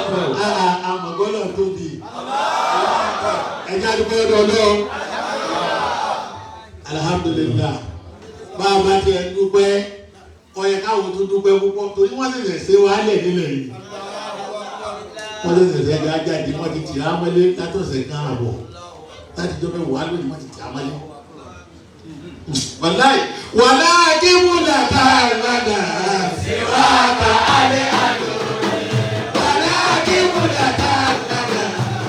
àmọ̀gbọ́nà tóbi ẹ̀jẹ̀ àdúgbò ọ̀dọ́ alhamdulillah bá a bá tiẹ̀ dúpẹ́ ọ̀yẹ̀ káwọn tó dúpẹ́ púpọ̀ torí wọ́n ṣẹ̀ṣẹ̀ ṣe wàhálẹ̀ nílẹ̀ yìí wọ́n ṣẹ̀ṣẹ̀ ṣe ajáde wọ́n ti tì á mọ́lé látọ̀sẹ̀ kan àbọ̀ láti jọ́ mẹ́wàá lónìí wọ́n ti tì á mọ́lé. wàláì kí wúlà ká ládà síwá ká alẹ́ àlọ́ wàláì kí wúlà ká ládà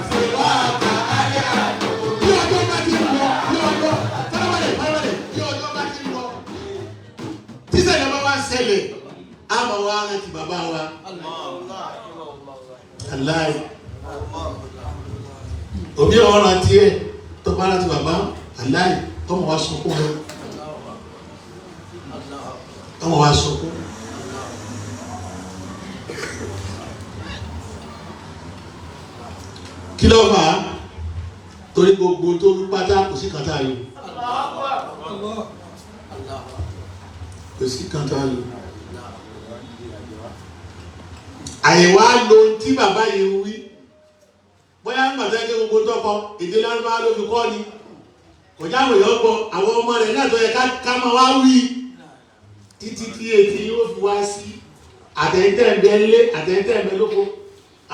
síwá ká alẹ́ àlọ́. bí ọjọ́ bá ti lọ bí ọjọ́ fọlọ́wọ́lẹ̀ bí ọjọ́ bá ti lọ tíṣẹ̀lẹ̀ bá wá ṣẹlẹ̀ á máa wá rántí bàbá wa. aláì òbí ọ̀ràn tiẹ̀ tó bá rántí bàbá aláì tọ́mọ wa sunkún rẹ̀ tọ́mọ wa sunkún. kí ló fà á torí gbogbo tó ń pátá kò sí kàtà yìí kò sí kàtà yìí àyẹ̀wò á lo tí bàbá yìí wí bóyá ń gbàgbé kí gbogbo tọkọ èdè lárúbáwá ló fi kọ́ ni kò jáwé yọ gbọ́ àwọn ọmọ rẹ̀ náà tó yẹ ká máa wá wí títí tí etí yóò fi wá sí àtẹ̀yìntẹ̀ ńlé àtẹ̀yìntẹ̀ lóko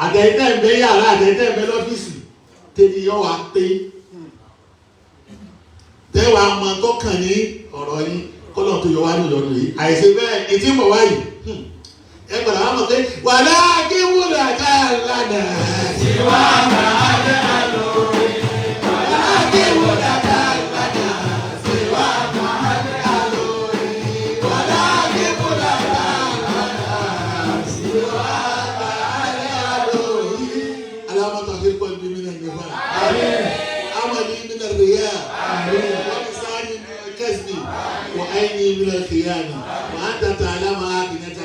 àtẹ̀yìntẹ̀ yàrá àtẹ̀yìntẹ̀ lọ́fíìsì tẹ́lẹ̀ yọ wá pé tẹ́wàá mọ tọkàn ní ọ̀rọ̀ yín kọ́lọ̀ tó yọ wá ní ìlọ́dún yìí àìsè bẹ́ẹ̀ etí mọ̀ wáyìí ẹ gbọ́dọ̀ wá mọ̀ pé wàlá kí wúlò ká lánà síwá ká alẹ́ àlọ́ wàlá kí wúlò ká lánà síwá ká alẹ́ àlọ́ wàlá kí wúlò ká lánà síwá ká alẹ́ àlọ́. alámọ̀tò àti ìkọ́ ibi mi náà ní fa amadi mi náà rèé wọ́n ti sáájú kẹ́sìmì wọ́n àyìnbí mi náà kìíyàní wọ́n á tàtà alámọ̀ àbínẹ́tà.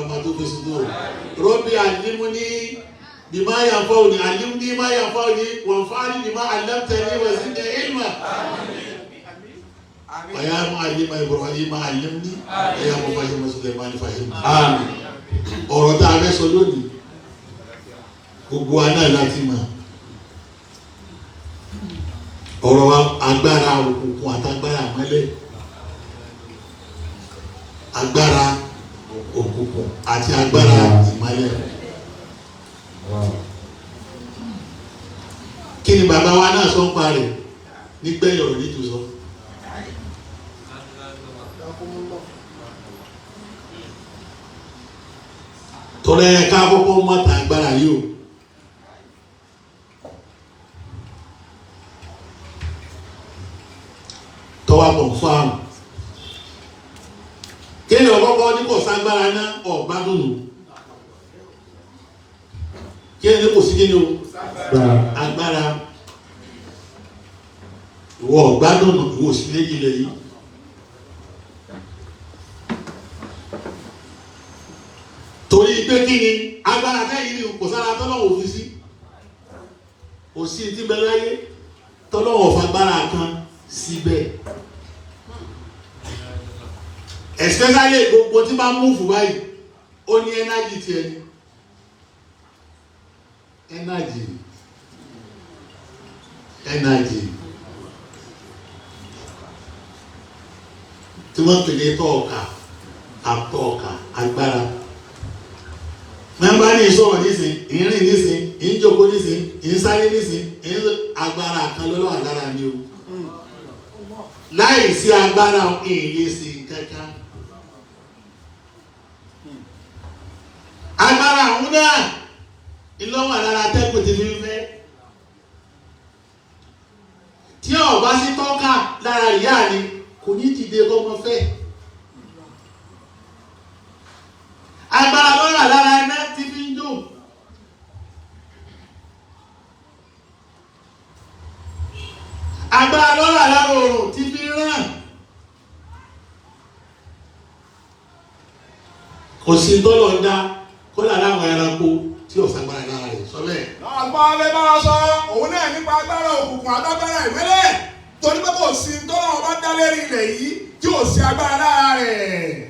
ما تبي صدور ربي علمني بما ينفعني علمني ما ينفعني وانفعني بما علمتني وزدني علما ويا معلم ابراهيم علمني ويا مفهم سليمان فهمني آمين. ọ̀rọ̀ tá a fẹ́ sọ lónìí gbogbo wa náà láti mọ̀ ọ̀rọ̀ agbára òkùnkùn àtagbára àmọ́lẹ̀ agbára òkùnkùn àti agbára ìmọ́lẹ̀. kí ni bàbá wa náà sọ ń parẹ́ nígbẹ̀yìn ọ̀rọ̀ nítorí sọ. tọ́lá ẹ̀ ká kọ́kọ́ mọ́ta agbára yìí o. tọ́wá pọ̀ fáàmù. kéèyàn ọ̀kọ́kọ́ ní kò ságbára náà ọ̀gbádùn nù. kéèyàn ní kò sí kíni o agbára ìwọ ọ̀gbádùn nù ìwọ sí lé ilẹ̀ yìí. torí pé kí ni agbára tẹ́yìn ní kò sára tọ́lọ́wọ̀ fi sí kò sí ti bẹ láyé tọ́lọ́wọ̀ fagbára kan síbẹ̀. especially gbogbo tí bá múfù báyìí ó ní energy tiẹ̀ ní energy tí wọ́n pè ní tọ́ọ̀kà àtọ́ọ̀kà agbára. mẹ́mbà ní ìṣòro nísìn ìrìn nísìn ìjókòó nísìn ìsáré nísìn agbára kan lọ́wọ́ agbára ni o láì sí agbára ìyè sí kankan. agbára àwọn náà ìlọ́wọ́ àdára tẹ́kùn ti fi fẹ́ tí ó bá sí tọ́ka lára ìyá ni kò ní dìde kọ́mọ fẹ́. agbára lọ́rọ̀ lára iná ti fi ń dùn. agbára lọ́rọ̀ lára oòrùn ti fi ràn. kò sí tọ́lọ̀ ń dá kó lára àwọn ẹranko tí ọ̀sàgbára lára rẹ̀ sọ bẹ́ẹ̀. àgbà ọ̀lẹ́ bá wa sọ òun náà nípa agbára òkùnkùn àdágbára ìmẹ́lẹ̀ torí pé kò sí tọ́lọ̀ ọba dá lérí ilẹ̀ yìí tí ò sí agbára lára rẹ̀.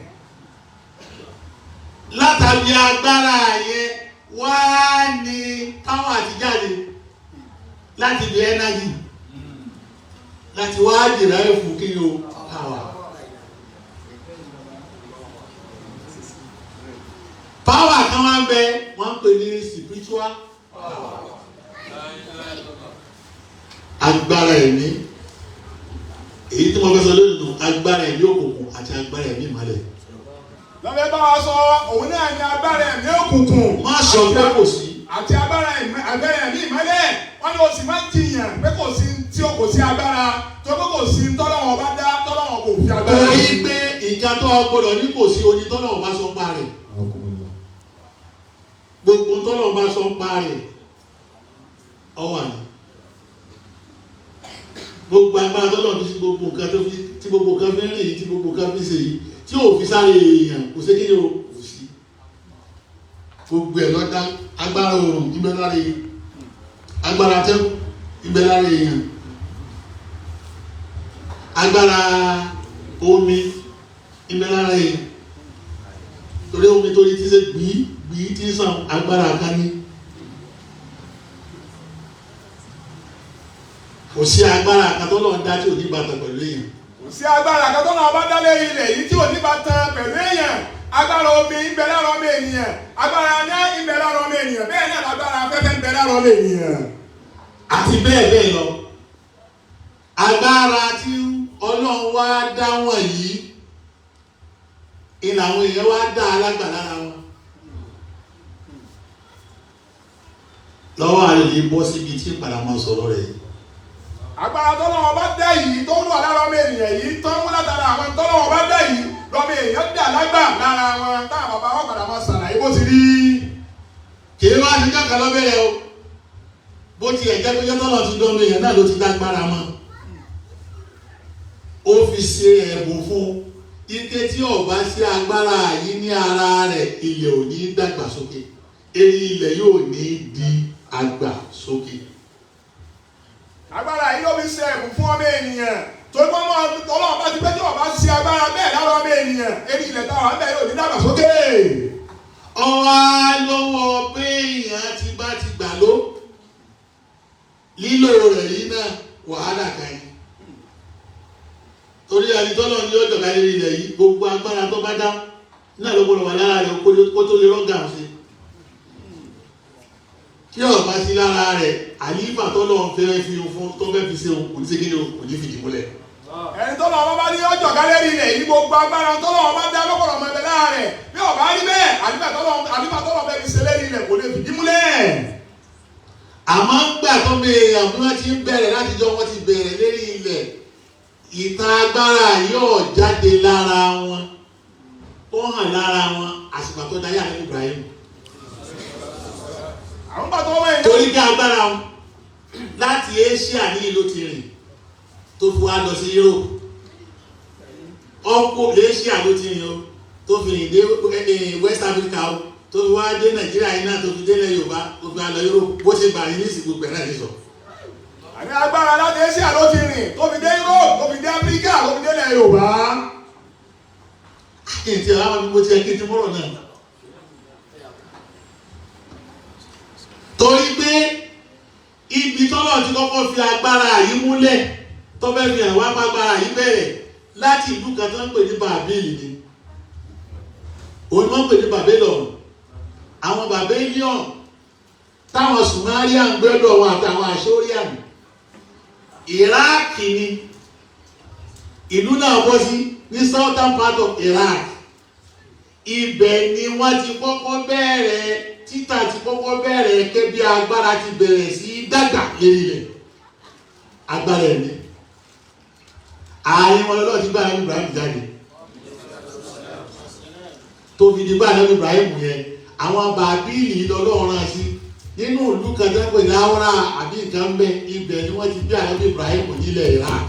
látàbí agbára yẹn wá ní láti di energy láti wá derive fún kí ni o power. Power kan wá ń bẹ wọ́n ń pè ní spiritual agbára ẹ̀mí. Èyí tí mo fẹ́ sọ lónìí nù agbára ẹ̀mí òkùnkùn àti agbára ẹ̀mí ìmọ́lẹ̀. Lọ́fẹ́ bá wa sọ òun náà ní agbára ẹ̀mí òkùnkùn. Má sọ pé kò sí. Àti agbára ẹ̀mí ìmọ́lẹ̀. Wọ́n ní o sì máa ń jiyàn pé kò sí tí o kò sí agbára tó pé kò sí tọ́lọ́wọ́n bá dá tọ́lọ́wọ́n kò fi agbára. Torí pé ìjà tó gbọdọ̀ ní kò sí oní tọ́lọ́wọ́n bá sọ ń pa rẹ̀. Gbogbo tọ́lọ́wọ́n bá sọ ń pa rẹ̀ ọwà ni. Gbogbo agbára tọ́lọ́wọ́n fi sí gbogbo nǹkan tó fi tí gbogbo nǹkan fi ń rìn tí gbogbo nǹkan fi ń ṣe yìí tí ò fi sáré èèyàn kò sí kíni o kò sí. Gbogbo ẹ̀ lọ́dá agbára oòrùn ibẹ̀ lára èèyàn agbára atẹ́gùn ibẹ̀ lára èèyàn agbára omi ibẹ̀ lára èèyàn torí omi torí tí ṣe gbìí tí sàn agbára kan ní. Kò sí agbára kan tó lọ́ọ́ dá tí ò ní bàtà pẹ̀lú èèyàn. Kò sí agbára kan tó lọ́ọ́ bá dá lé ilẹ̀ yìí tí ò ní bàtà pẹ̀lú èèyàn. Agbára omi ń bẹ lára ọmọ ènìyàn. Agbára iná ń bẹ lára ọmọ ènìyàn. Bẹ́ẹ̀ náà lágbára afẹ́fẹ́ ń bẹ lára ọmọ ènìyàn. Àti bẹ́ẹ̀ bẹ́ẹ̀ lọ. Agbára tí Ọlọ́run wá dá wọ̀nyí ìlà àwọn èèyàn wá dá alágbà lára wọn. Lọ́wọ́ àlè lè bọ́ síbi tí ìpadà máa sọ̀rọ̀ rẹ̀ yìí. Agbára tọ́lọ́wọ́ bá dá yìí tó ń wà lára ọmọ ènìyàn yìí tó ń wú látara àwọn tọ́lọ́wọ́ bá dá yìí lọ́mọ èèyàn dà lágbà lára wọn táwọn bàbá wọn padà máa ṣàlàyé bó ti rí. Kì í wá ní kankan lọ́bẹ̀rẹ̀ o. Bó ti ẹ̀jẹ̀ pé yọ́tọ̀lọ́ ti dán èèyàn náà ló ti dágbára mọ́. Ó fi ṣe ẹ̀bùn fún ike tí ọba sí agbára yìí ní ara rẹ̀ ilẹ̀ ò ní dàgbà sókè. Eré ilẹ̀ yóò ní di àgbà sókè. Agbára yìí ló fi ṣe ẹ̀bùn fún ọmọ ènìyàn tó gbọ́ mọ́ Ọlọ́run bá ti pé tí ọba ṣe agbára bẹ́ẹ̀ lára ọmọ ènìyàn eré ilẹ̀ táwọn bẹ́ẹ̀ yóò ní dàgbà sókè. Ọwọ́ lọ́wọ́ pé èèyàn ti bá ti gbà ló lílò rẹ̀ yìí náà wàhálà kan yìí. Torí àdìtọ́lọ́ ni ó dọ̀gá lérí ilẹ̀ yìí gbogbo agbára tó bá dá náà ló gbọ́dọ̀ wà lára rẹ̀ kó tó lè rọ́gà sí. Kí ọba sí lára rẹ̀ àlífà tọ́lọ́ fẹ́ fi fún tó fẹ́ fi ṣe òun kò ní ṣe kí ni o kò ní fìdí múlẹ̀. Ẹni tó lọ́wọ́ bá ní ọjọ́ gálẹ́rì ilẹ̀ yìí gbogbo agbára tó lọ́wọ́ bá dá lọ́kọ̀ọ̀rọ̀ ọmọ ẹgbẹ́ lára rẹ̀ bí ọba rí bẹ́ẹ̀ àlífà tọ́lọ́ fẹ́ fi ṣe lérí ilẹ̀ kò lè fìdí múlẹ̀. Àmọ́ gbà tó bẹ̀rẹ̀ àbí wọ́n ti ń bẹ̀rẹ̀ láti jọ wọ́n ti bẹ̀rẹ̀ lérí ilẹ̀ ìta agbára yóò jáde lára wọn ó hàn lára wọn àsìkò tó dáyà ní Ibrahim. Àwọn bàtọ́ wọ́n yẹn. Torí kí agbára wọn láti Asia ní ìlú ti rìn tó fi wá lọ sí Europe ọkọ̀ Asia ló ti rìn o tó fi rìn dé West Africa o tó fi wá dé Nàìjíríà yìí náà tó fi délẹ̀ Yorùbá tó fi wá lọ Europe bó ṣe gbà ní ìsìnkú gbẹ̀rẹ̀ ní sọ. Àní agbára láti Asia ló ti rìn tó fi dé Europe tó fi dé Africa tó fi délẹ̀ Yorùbá. Kí n ti àwọn ọmọ mo ti ẹ kí n ti mọ́rọ̀ náà. Torí pé ibi tọ́lọ̀ ti kọ́kọ́ fi agbára yìí múlẹ̀ tó fẹ́ fi àwọn agbára yìí bẹ̀rẹ̀ láti ìlú kan tó ń pè ní Bàbélì ni. Òun ni wọ́n pè ní Babylon. Àwọn Babylon táwọn Sumerian gbẹ́dọ̀ wọn àtàwọn Assyrian. Iraq ni ìlú náà bọ́ sí ní southern part of Iraq. Ibẹ̀ ni wọ́n ti kọ́kọ́ bẹ̀rẹ̀ títà ti kọ́kọ́ bẹ̀rẹ̀ ké bí agbára ti bẹ̀rẹ̀ sí dàgbà lérí rẹ̀ agbára ẹ̀mí ààrin wọn lọ́wọ́ ti gbá Ànábì Ibrahim jáde tó fi di gbá Ànábì Ibrahim yẹn àwọn Bàbílì lọ́lọ́run rán sí nínú ìlú kan tó ń pè ní Awra àbí nǹkan bẹ ibẹ̀ ni wọ́n ti bí Ànábì Ibrahim nílẹ̀ Iraq.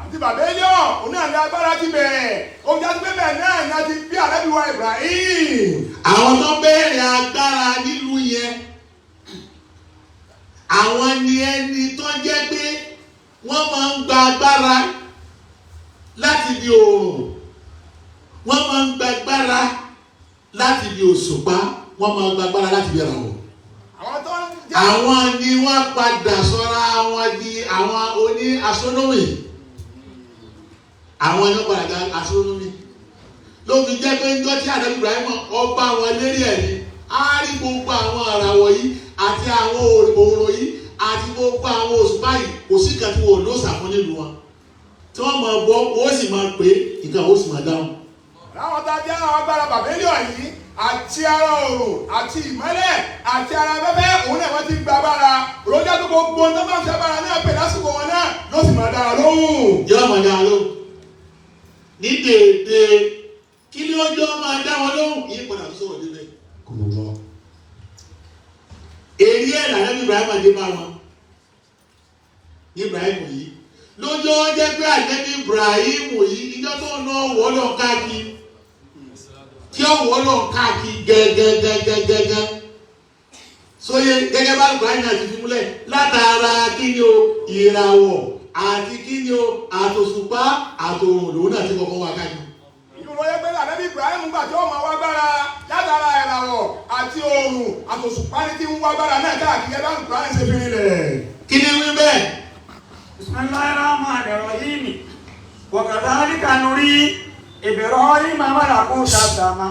Àti Babylon òun náà ní agbára ti bẹ̀rẹ̀ ó já sí pé bẹ́ẹ̀ náà ní a ti bí Ànábì wa Ibrahim. Àwọn tó bẹ̀rẹ̀ agbára nílùú yẹn àwọn ni ẹni tó jẹ́ pé wọ́n máa ń gba agbára láti di oòrùn wọ́n máa ń gba agbára láti di òṣùpá wọ́n máa ń gba agbára láti di ìràwọ̀. Àwọn tó àwọn ni wọ́n padà sọ́ra wọn di àwọn oní astronomy. Àwọn ni wọ́n padà di astronomy. Ló fi jẹ́ pé njọ́ tí Ànábì Ibrahim ọba wọn lérí ẹ̀ ni á rí gbogbo àwọn àràwọ̀ yìí àti àwọn òòrùn yìí àti gbogbo àwọn òṣùpá yìí kò sí kan tí wọn ò lóòsà fún nílùú wọn tí wọ́n máa bọ́ wọ́n sì máa pè é nǹkan ó sì máa dáhùn. Láwọn tá a jẹ́ àwọn agbára bàbélíọ̀ yìí àti ara òòrùn àti ìmọ́lẹ̀ àti ara afẹ́fẹ́ òun náà wọ́n ti gba agbára òròjà tó gbogbo tó bá ń fi agbára náà pè lásìkò wọn náà ló sì máa dára lóhùn. yóò máa dára lóhùn ní déédéé kí ni ọjọ́ máa dá wọn lóhùn yìí padà tó sọ̀rọ̀ débẹ̀. kò mọ̀ lọ. èyí ẹ̀ lànà Ibrahim adé bá wọn Ibrahim yìí lójó jẹ́ pé àjẹ́bí Ibrahim yìí ìjọ tó ń náà wọ́ lọ káàkiri tí ó wọ́ lọ káàkiri gẹ́gẹ́gẹ́gẹ́gẹ́ sóye gẹ́gẹ́ bá Ibrahim náà ti fi múlẹ̀ látara kíni o ìràwọ̀ àti kíni o àtòṣùpá àtòrùn lòun náà ti kọ́kọ́ wá káàkiri. ìdúró yẹ pé ànábì Ibrahim gbà tí ó máa wá gbára látara ìràwọ̀ àti oòrùn àtòṣùpá ní tí ń wá gbára náà káàkiri ẹ bá Ibrahim ṣe fi rinlẹ̀. kí ni wí bẹ́ẹ̀. Bismillahirrahmanirrahim. Wa kadhalika nuri Ibrahim malakuta sama.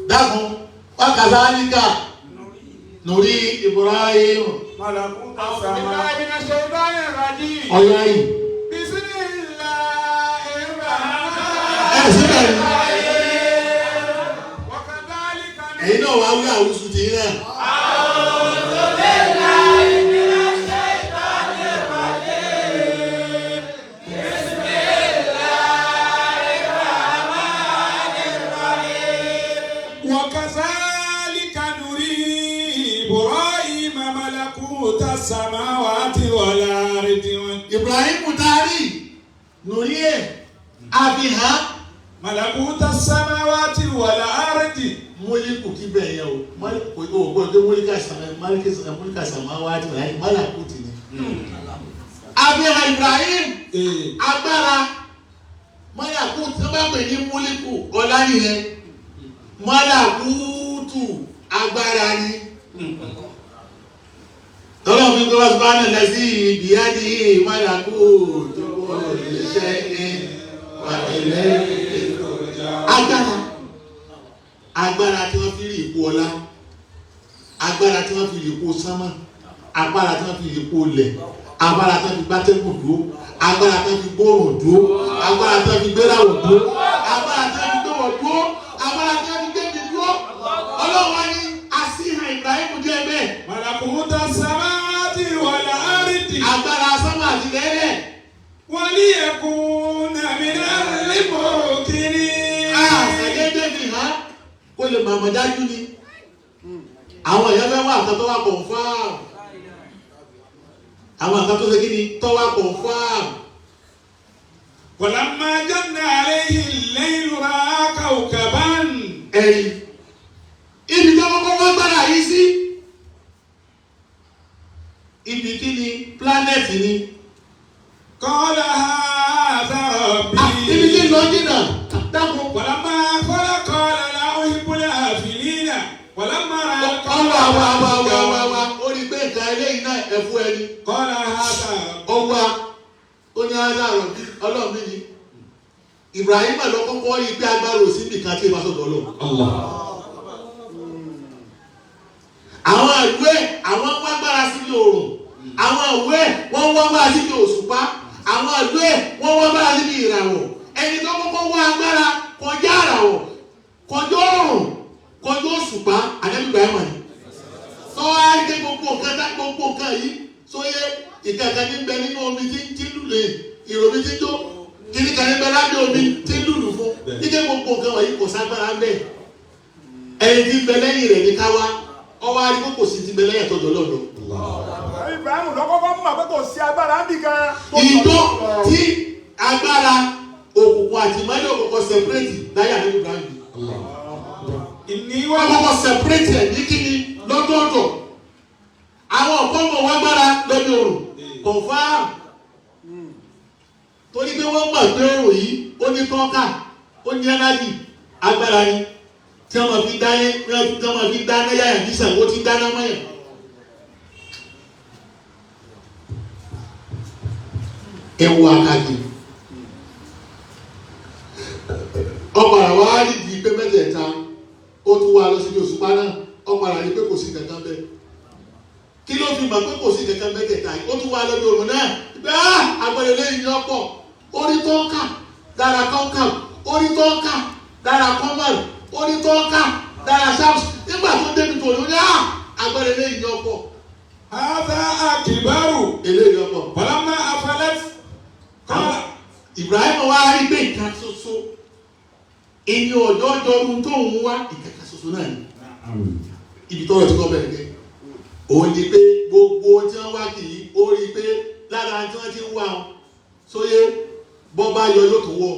dákun wa kadhalika nuri Ibrahim Malakuta A'udhu sama. billahi minash shaitanir rajim. ọ̀yá yìí. Bismillahirrahmanirrahim. síbẹ̀ ni Wa kadhalika ẹ̀yin náà wá wí àwùsù tì í náà. samawati wal ardi. Ibrahim Tari nùrí ẹ̀ àfihàn Malakuta samawati wal ardi. mọ́líkù kí bẹ́ẹ̀ yẹn o mọ́líkù tó mọ́líkà sàmáwájú rẹ̀ mọ́líkù tì ní. àfihàn Ibrahim agbára mọ́líkù tí wọ́n bá pè ní mọ́líkù ọ̀la nìyẹn mọ́líkù tù agbára ni. tọ́lọ́ fi gbé wá bánà lọ sí ìdíyàdí mọ́líkù tó kọ́ iṣẹ́ ní wàhálẹ́ agbára tí wọ́n fi rí ipò ọlá agbára tí wọ́n fi rí ipò sánmà agbára tí wọ́n fi rí ipò ilẹ̀ agbára tí wọ́n fi gbátẹ́gùn dúró agbára tí wọ́n fi gbóòrùn dúró agbára tí wọ́n fi gbéráwọ̀ dúró agbára tí wọ́n fi gbéwọ̀ dúró agbára tí wọ́n fi gbébi dúró ọlọ́wọ́ ní àṣìhàn Ibrahim jẹ́ bẹ́ẹ̀. Malakuta samawati wal ardi. agbára sánmà àti lẹ́lẹ̀. Waliyakuna minal muqinin. àṣàgẹ́gẹ́ fi hàn kó lè mọ̀mọ́ dájú ni àwọn èèyàn fẹ́ wá àkàn tó wá confirm àwọn àkàn tó ṣe kí ni tó wá confirm. Walamma janna alayhi al-laylu ra'a kawkaban. ẹ̀rí ibi tó kọ́kọ́ wọ́n gbára yìí sí ibi kí ni planet ni. Qala hadha rabbi. ibi tí lọ jìnnà dákun. Walamma khalaqa la uhibbul afilina. Walamma ra'a wá ó rí pé nǹkan eléyìí náà ẹ̀fọ́ ẹni. Qala hadha. ọwọ́ ó ní aláàrọ̀ bí ọlọ́run mi ni Ibrahim lọ kọ́kọ́ rí pé agbára òsì nìkan tí ìbáṣọ dọ́lọ́. àwọn ìlú ẹ̀ àwọn wá gbára síbi òòrùn àwọn ìlú ẹ̀ wọ́n wá gbára síbi òṣùpá àwọn ìlú ẹ̀ wọ́n wá gbára síbi ìràwọ̀ ẹni tó kọ́kọ́ wá agbára kọjá ìràwọ̀ kọjá òòrùn kọjá òṣùpá Ànábì Ibrahim ni. sọ́wọ́ á rí gbogbo nǹkan yìí sóyè ìkàkà ní bẹ nínú omi tí lùlẹ̀ ìròmí tí jó kíní kan ní bẹ lábẹ́ omi tí lùlù fún ike gbogbo nǹkan wọ̀nyí kò ságbára ń bẹ̀ ẹni tí bẹ lẹ́yìn rẹ̀ ní káwá ọwọ́ arí kókò sí ti bẹ lẹ́yìn tọ́jọ́ lọ́dọ̀. Ibrahim lọ́kọ́kọ́ mọ̀ pé kò sí agbára ń bì gan. ìjọ tí agbára òkùnkùn àti ìmọ́lẹ̀ òkùnkùn separate láyà ní Ibrahim wọ́n kọ́kọ́ separate ẹ̀ ní kíni lọ́dọọdọ̀ àwọn ọ̀pọ̀ mọ̀ wọ́n gbára lọ́dọ̀ òrùn confirm torí pé wọ́n mọ̀ pé òrùn yìí ó ní tọ́ka ó ní ẹnájì agbára ni tí wọ́n fi dáná yáyà ní Ṣàngó tí dáná mọ́yàn ẹwọ akáàkiri ọ̀pàrà wa rí di pé mẹ́tẹ̀ẹ̀ta ó tún wá lọ sí Òṣùpá náà ọ̀pàrà rí pé kò sí kankan bẹ́ẹ̀ kí ló fi mọ̀ pé kò sí kankan mẹ́tẹ̀ẹ̀ta ó tún wá lọ́dọ̀ òun náà pé agbẹ̀rẹ̀ lẹ́yìn ọ̀pọ̀ orí tó ń kà dára kọ́ńkà orí tó ń kà dára kọ́mọ̀lù orí tó ń kà dára sáàpù nígbà tó débi tó ní agbẹ̀rẹ̀ lẹ́yìn ọ̀pọ̀. Hādhā akbaru. eléyìí ọ̀pọ̀. Falammā afalat. Ibrahim wa rí pé nǹkan ṣoṣo ẹni ọ̀dọ́ ọdún tó ń wá ìkẹ̀kẹ́ ṣoṣo náà ni ibi tọ́rọ̀ tí kò bẹ̀rẹ̀ dé òun ni pé gbogbo tí wọ́n wá kì í ó rí pé lára tí wọ́n ti ń wá wọn sóyè bọ́ bá yọ yóò tó wọ̀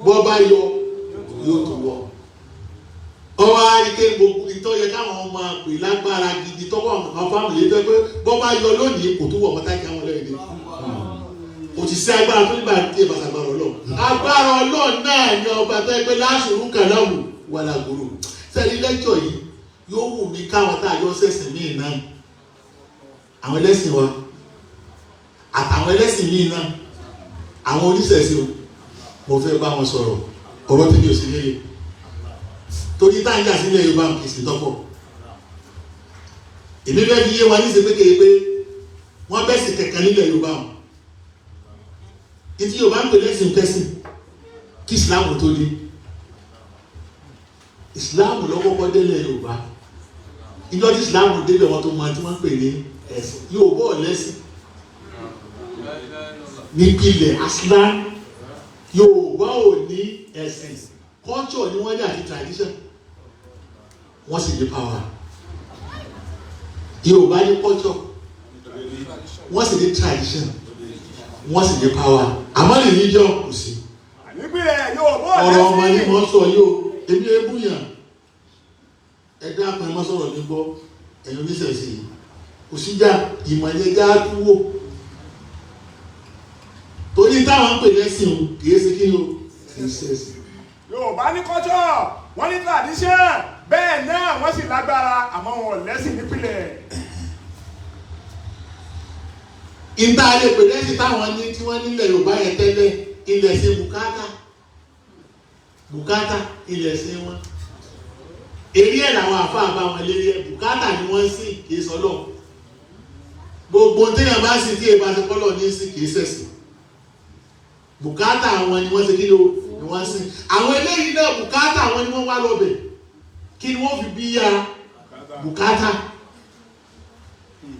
bọ́ bá yọ yóò tó wọ̀ ọwọ́ àríkè gbogbo ìtọ́yẹ káwọn ọmọ pè lágbára gidi tọ́wọ́ àwọn fáwọn yìí tó pé bọ́ bá yọ lónìí kò tó wọ̀ mọ́tá kí àwọn lẹ́yìn dé kò sì sí agbára tó nígbà tí ẹ bá ṣàgbára Ọlọ́run agbára Ọlọ́run náà ni ọba tó ẹgbẹ́ láṣùrù kàláwù wà lágbóró sẹ́ni lẹ́jọ́ yìí yóò wù mí káwọn tá a yọ sẹ́sìn míì náà àwọn ẹlẹ́sìn wa àtàwọn ẹlẹ́sìn míì náà àwọn oníṣẹ̀ṣe o mo fẹ́ bá wọn sọ̀rọ̀ ọ̀rọ̀ tèmi ò sí nílé torí tá à ń jà sílẹ̀ Yorùbá kì í sì tọ́pọ̀ èmi fẹ́ fi yé wa ní ìsèpékè pé wọ́n bẹ́sì kẹ̀kẹ́ nílẹ̀ Yorùbá wọn ìtí Yorùbá ń pè lẹ́sìn kẹ́sìn kí Islam tó dé Islam lọ́kọ́kọ́ délẹ̀ Yorùbá ìjọ tí Islam délẹ̀ wọn tó mọ tí wọ́n pè ní ẹ̀sìn Yorùbá ọ̀lẹ́sìn nípìnlẹ̀ aslan Yorùbá ò ní ẹ̀sìn culture ni wọ́n ní àti tradition wọ́n sì ní power Yorùbá ní culture wọ́n sì ní tradition wọ́n sì ní power àmọ́ religion kò sí. ọ̀rọ̀ ọmọ ni mo sọ yóò ebi ebúyàn ẹ̀dá kan mọ́ sọ̀rọ̀ ní gbọ́ ẹ̀yin oníṣẹ̀ṣe kò síjà ìmọ̀lẹ́jà túwò torí táwọn ń pè lẹ́sìn o kìí ṣe kí ni o kìí ṣe ẹ̀sìn. Yorùbá ní culture wọ́n ní tradition bẹ́ẹ̀ náà wọ́n sì lágbára àmọ́ wọn ò lẹ́sìn nípìnlẹ̀. ìta lè pè lẹ́sìn táwọn ní tí wọ́n nílẹ̀ Yorùbá yẹn tẹ́lẹ̀ ilẹ̀ ṣe bùkátà ilẹ̀ ṣe wọn èyí ẹ̀ làwọn àfáà bá wọn lérí ẹ̀ bùkátà ni wọ́n sì kìí sọ́lọ̀ gbogbo téèyàn bá sì tí èèbá ṣe kọ́lọ̀ ní sí kìí ṣẹ̀sìn bùkátà àwọn ni wọ́n ṣe kí ni wọ́n sìn àwọn eléyìí náà bùkátà àwọn ni wọ́n wá lọ́bẹ̀ kí ni wọ́n fi bí ya bùkátà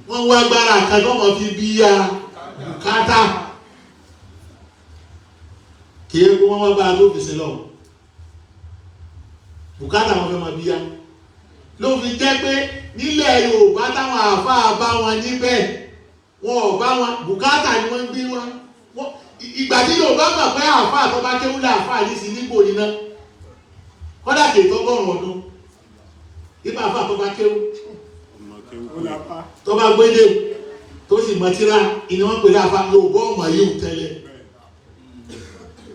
wọ́n wá agbára kan tó wọ́n fi bí ya bùkátà kí é kó wọ́n wá bá ló fi sí lọ bùkátà wọn fẹ́ máa bí ya ló fi jẹ́ pé nílẹ̀ Yorùbá táwọn àáfàá bá wọn níbẹ̀ wọn ò bá wọn bùkátà ni wọ́n ń gbé wọn ìgbà tí Yorùbá gbà pé àáfàá tó bá kéwú láàfáà yìí sí nígbò níná kọ́dà kì í tọ́gọ́rùn ọdún nípa àáfàá tó bá kéwú tó bá gbélé tó sì mọ tíra ìní wọn pè láàfáà Yorùbá ọmọ yìí ò tẹ́lẹ̀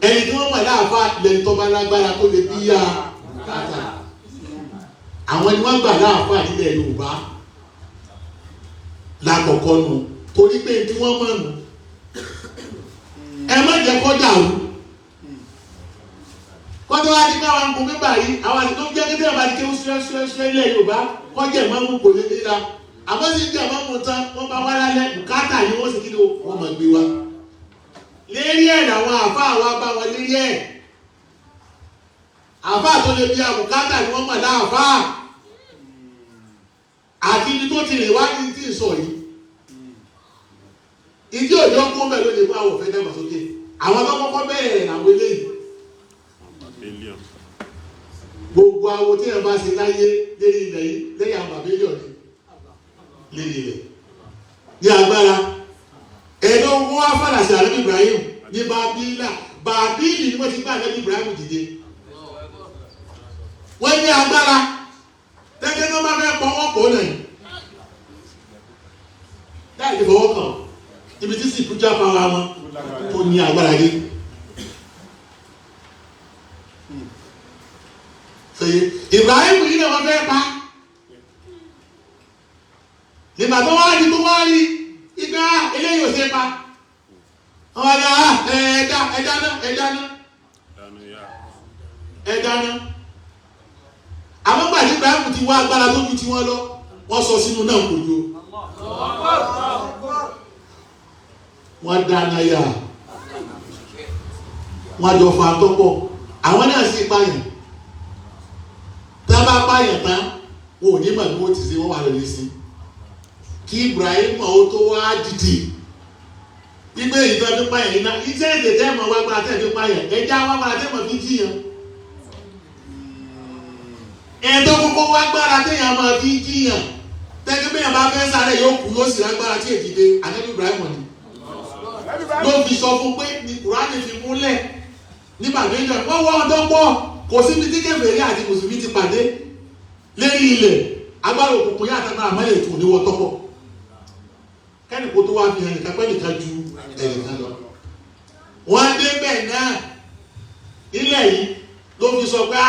ẹni tí wọ́n mọ̀ láàfáà lẹ́ni tó bá lágbára tó lè bí yá bùkátà àwọn ni wọ́n gbà láàfáà nílẹ̀ Yorùbá lákọ̀ọ́kọ́ nù torí pé tí wọ́n mọ̀ nù ẹ má jẹ́ kó dàrú kọ́tọ́ wá ní káwọn ń gun mẹ́bà yìí àwọn àti tó ń jẹ́ kété àbá ti kéwú ṣúlẹ́ṣúlẹ́ ilẹ̀ Yorùbá kọjá ìmáàmù kò lè níra àmọ́ sí ìdí àmọ́mù tán wọ́n bá wá lálẹ́ bùkátà ni wọ́n sì kí ni wọ́n máa gbé wa lérí ẹ̀ làwọn àfáà wa bá wọn lérí ẹ̀ àfáà tó lè bí àbùkátà ni wọ́n mọ̀ láàfáà àti ibi tó ti rìn wá ní tí ì sọ yìí ìdí òjò kó mẹ́ ló lè mú àwọn òfin dàgbà sókè àwọn tó kọ́kọ́ bẹ̀rẹ̀ làwọn eléyìí gbogbo àwọn tí ẹ̀ bá ṣe láyé lérí ilẹ̀ yìí lẹ́yìn àwọn bàbélíọ̀ ni lérí ilẹ̀ ní agbára ẹ̀dọ́ wọn wá fàdà sí àlẹ́ Ibrahim ní Bàbílì ni wọ́n ti gbà àlẹ́ Ibrahim dìde wọ́n ní agbára tẹ́gẹ́ ní wọ́n bá fẹ́ pọ̀ wọ́n pọ̀ náà láì lè fọwọ́ kàn ibi tí sì pújá fara wọn tó ní agbára dé Ibrahim yìí náà wọ́n fẹ́ pa nígbà tó wá rí gbá eléyìí ò ṣe pa àwọn ọ̀dà ẹ dáná àwọn gbàdí Ibrahim ti wá agbára tó ju tiwọn lọ wọ́n sọ sínú náà kò yó wọ́n dáná yá wọ́n jọ fa tọ́pọ̀ àwọn náà sì pààyàn tá a bá pààyàn tán wọn ò ní mọ̀ bí wọ́n ti ṣe wọ́n wà lórí sí kí Ibrahim ó tó wá dìde gbígbé ìjọba fi pààyàn yìí náà iṣẹ́ èdè tẹ́ mọ̀ wá gbára tẹ́ fi pààyàn ẹja wá gbára tẹ́ mọ̀ fi jiyàn ẹ̀ẹ́dọ́ gbogbo wá gbára tẹ́yàn mọ̀ fi jiyàn tẹ́gbẹ́ bẹ́yàn bá fẹ́ sáré yóò kú yóò sì lágbára tí èdìdé ànábì Ibrahim ni ló fi sọ fún pé ní Kùránì fi múlẹ̀ nígbà méjì wọ́n wọ́n ọdọ́ pọ̀ kò síbi tí kèfèrí àti mùsùlùmí ti pàdé lérí ilẹ̀ agbára òkùnkùn yá àtàgbára mọ́lẹ̀ ètò níwọ̀ tọ́pọ̀ kẹ́nì kó tó wá fi hàn nìkan pẹ́ nìkan ju ẹnìkan lọ wọ́n dé bẹ́ẹ̀ náà ilẹ̀ yìí ló fi sọ pé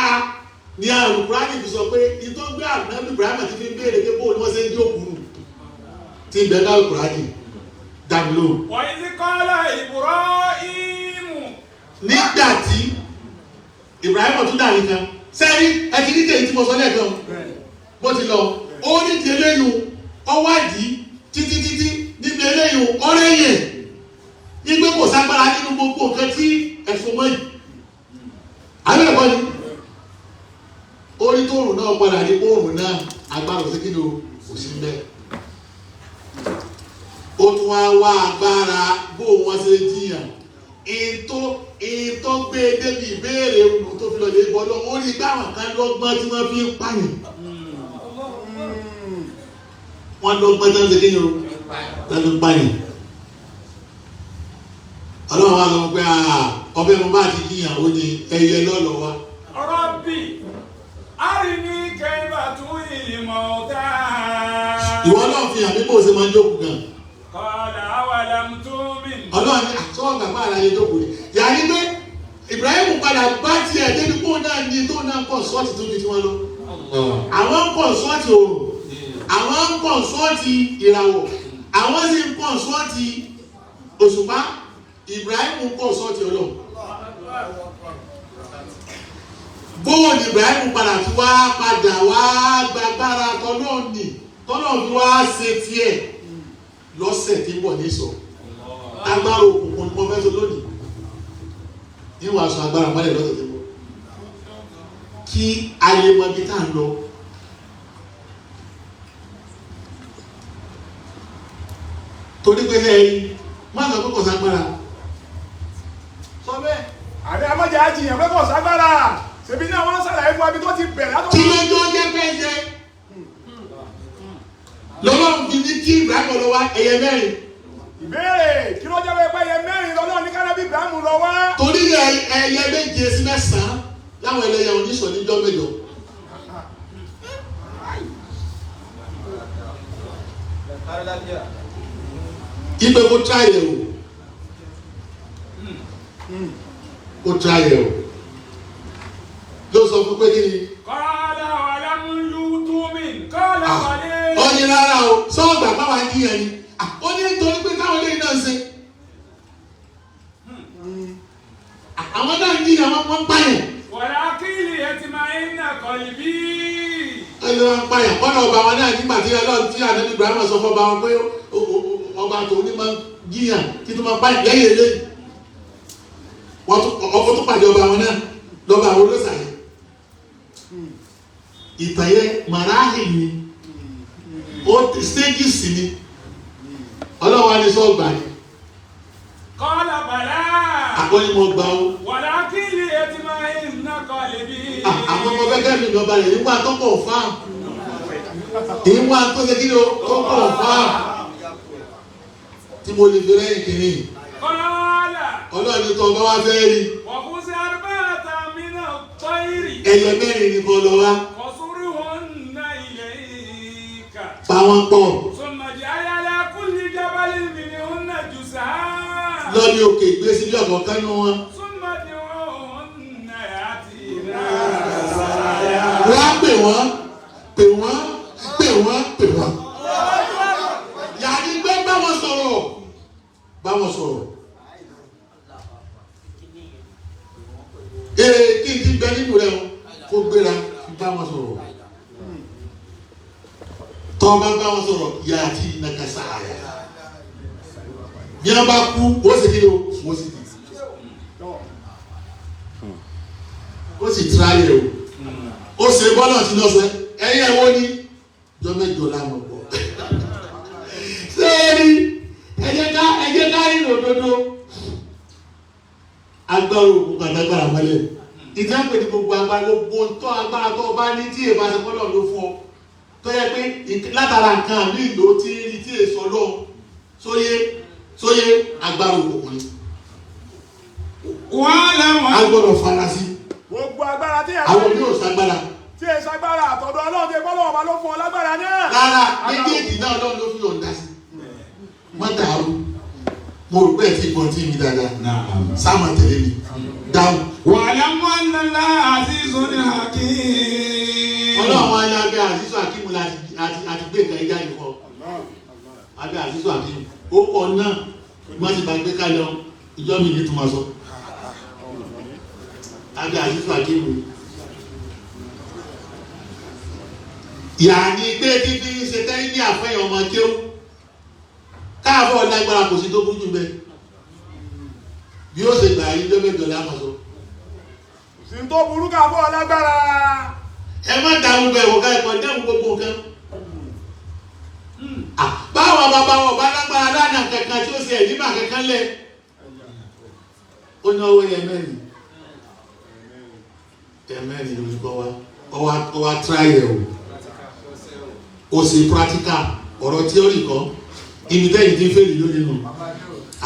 ní àrùn Kùránì fi sọ pé ìtọ́ gbé ànábì Ibrahim ti fi ń béèrè pé bóun ni wọ́n ṣe ń jókòó ti bẹ̀ẹ́ náà Kùránì dàbílò. wọ́n ti kọ́lá Ibrahim. nígbà tí Ibrahim tún dà nìkan sẹ́rí ẹtì ní tèyí tí mo sọ lẹ́ẹ̀kan bó ti lọ ó ní ti eléyìí ọwádìí títí níbi eléyìí ọ̀rẹ́yìn igbe kò ságbára nínú gbogbo nǹkan tí ẹ̀fọ́ mọ́ yìí àbí ẹ̀kọ́ ni orí tó rùn náà padà ní oòrùn náà agbára òsì kí ni ò sí bẹ́ẹ̀ ó tún wá agbára bó wọn ṣe jiyàn ètò gbé débi ìbéèrè olù tó fi lọ lè bọ́ lọ́wọ́ ó rí báwọn kan lọ́gbọ́n tí wọ́n fi ń pààyàn wọ́n lọ́gbọ́n tí wọ́n ṣe kí ni o láti ń pààyàn ọlọ́run wa lọ pé ọbẹ̀ mo bá ti jiyàn ó ní ẹyẹ lọ́lọ́ wa. Rabbi arini kayfa tuhil mauta. ìwọ náà fi hàn bí bó ṣe máa ń jókòó gan. Qala awalam tu'min. ọlọ́run ní àtọ́wọ́ gbàgbọ́ àlàyé jókòó ni yàrá ní pé Ibrahim padà bá tiẹ̀ débi kó náà ní tó náà kọ̀ sọ́ọ̀tì tó ju tiwọn lọ. àwọn ń kọ̀ sọ́ọ̀tì oòrùn àwọn ń kọ̀ sọ́ọ̀tì ìràwọ̀ àwọn sì ń kọ̀ sọ́ọ̀tì òṣùpá Ibrahim ń kọ̀ sọ́ọ̀tì ọlọ́run. bóun ni Ibrahim padà tí wá gbàgbára tọ́lọ́ọ̀ fi wá ṣe tiẹ̀ lọ́sẹ̀ tí ń bọ̀ ní sọ agbára òkùnkùn ní pọ́fẹ́sọ lónìí níwọ̀n aṣọ agbára mọ́lẹ̀ lọ́sẹ̀ tí ń bọ̀ kí ayé mọ ibi tá à ń lọ. torí pé lẹ́yìn má sọ pé kò ságbára sọ bẹ́ẹ̀. àbí amájà àjìyàn pé kò ságbára ṣèbí náà wọ́n ṣàlàyé fún abí tó ti bẹ̀rẹ̀ látọ̀. kí ló jọ jẹ́ pẹ́ẹ́sẹ̀ lọ́wọ́ fi ní kí Ibrahim lọ wá ẹyẹ mẹ́rin. ìbéèrè kí ló jẹ́ pé ẹyẹ mẹ́rin lọ́lọ́ ní kánábì Ibrahim lọ wá. torí ẹyẹ méje sí mẹ́sàn-án láwọn ẹlẹ́yẹ oníṣọ̀ níjọ́ mẹ́jọ. ipe kó tíráyẹ̀ o kó tíráyẹ̀ o ló sọ fún pé kí ni. Qala walam tu'min. Qala wàlẹ́. ó ní rárá o sọ́ọ̀gbà báwa ń jiyàn ni ó ní nítorí pé táwọn eléyìí náà ṣe àwọn náà ń jiyàn wọ́n ń pààyàn. walakin liyatma'inna qalbi. ẹni wọn ń pààyàn kọ́nà ọba wọn náà nígbà tí Ọlọ́run tí ànábì Ibrahim sọ fún ọba wọn pé ọba tòun ní máa ń jiyàn kí tó máa ń pààyàn lẹ́yìn eléyìí ọkọ̀ tó pàdé ọba wọn náà lọ́ba àwọn olóṣàyẹ. ìtàyẹ màráhì ni ó stages ni Ọlọ́run á ní sọ́ọ̀gbà ni. Qala bala. àkọ́nimọ̀ gbà ó. walakin liyatma'inna qalbi. àwọn ọmọ gẹ́gẹ́ mi lọ́ba rẹ̀ nígbà tó pọ̀ fáà ìwà tó ṣe kí ni ó tó pọ̀ fáà tí mo lè fi rẹ́yìn kiri. Qala. Ọlọ́run ní tó ọba wá fẹ́ rí. wa khudh arba'atan mina at-tayri. ẹyẹ mẹ́rin ni kò lọ wá. fasurhunna ilayka. pa wọ́n pọ̀. thumma ij'al ala kulli jabalin minhunna juz'an. lọ ní òkè gbé sílé ọ̀kọ̀ọ̀kan nínú wọn. thumma ud'uhunna ya'tina. wọ́n á pè wọ́n. yàrá gbé bá wọn sọ̀rọ̀ báwọn sọ̀rọ̀ kí n ti bẹ nínú rẹ kó gbéra báwọn sọ̀rọ̀ tọ́ bá báwọn sọ̀rọ̀ yà á ti nàkàsà àyà bí wọ́n bá kú ó sì kí o ó sì di ó sì tíráyè o ó ṣe bọ́lá tí lọ́sẹ̀ ẹ̀yìn ẹ̀wọ́ ní jọ mẹ́jọ lánàá pọ̀ sẹ́ẹ̀rì ẹ̀jẹ̀ ká rí òdodo agbára òkú kàdágbára mọ́lẹ̀ ìdáǹpẹ̀ ní gbogbo agbára gbogbo ntọ́ agbára tó o bá ní tí èèbá ṣe bọ́lá ló fún ọ tó yẹ pé látara nǹkan àmì ìlò tí rí tí èso lọ sóyé agbára òkú ni wọ́n lẹ́wọ̀n agbọ́dọ̀ farasí gbogbo agbára tí àwọn yóò sagbára tí ẹ sagbára àtọ̀dọ̀ Ọlọ́run tí bọ́lọ̀ ọba ló fún ọ lágbára náà. rárá méjèèjì náà Ọlọ́run ló fi ọ̀dà sí wọ́n dàrú mo rò pé ẹ̀ tí ìbọn tí mi dáadáa sáàmà tẹ̀lé mi dáhùn. wa'lamu anna Allaha azizun hakim. Ọlọ́run ayé abẹ́ àzízù àkímù láti gbé ìgbà ìjà yìí fọ́ abẹ́ àzízù àkímù ó kọ náà wọ́n ti bá gbé kalẹ̀ ìjọ mi ní túmọ̀ sọ abẹ́ àzízù àkímù. Yàní pé títí ṣe tẹ́lẹ̀ ní àfẹ́yàn ọmọ kéwú káàbọ̀ lágbára kò sí tó burú jù bẹ́ẹ̀ bí ó ṣe gbà yí lọ́mẹjọ lámọ̀sọ. sì ń tó burú káàbọ̀ lágbára. Ẹ má dáhùn bẹ́ẹ̀ wọ́n ká ẹ̀kọ́ dáhùn gbogbo nǹkan. Báwọn bàbá wọn bá lágbára lánàá kankan tí ó ṣe ẹ̀dínmà kankan lẹ̀ ó ní ọwọ́ ẹ̀mẹ́rin lórúkọ wa tíráyẹ̀ o ṣe practical ọ̀rọ̀ theory kan ibi tẹ́yìn tí ń fèlè lónìí nù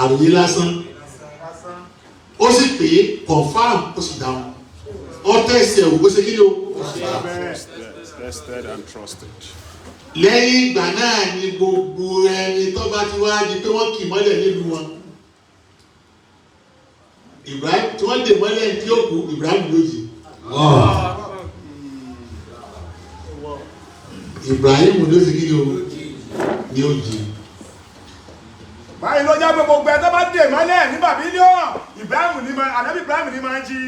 àròyé lásán ó sì pé confam ó sì dáhùn ó tẹ̀sí ẹ̀ ó ṣe kí ni o. Tested and trusted. Lẹ́yìn ìgbà náà ni gbogbo ẹni tó bá ti wá di pé wọ́n kì mọ́lẹ̀ nílùú wọn Ibrahim tí wọ́n dè mọ́lẹ̀ tí ó kú Ibrahim lójì. Ibrahim ló sì kí ni ó jì. Báyìí ló já pé gbogbo ẹ tó bá dè mọ́lẹ̀ ní Bàbílíọ̀n ànábì Ibrahim ní máa ń jí.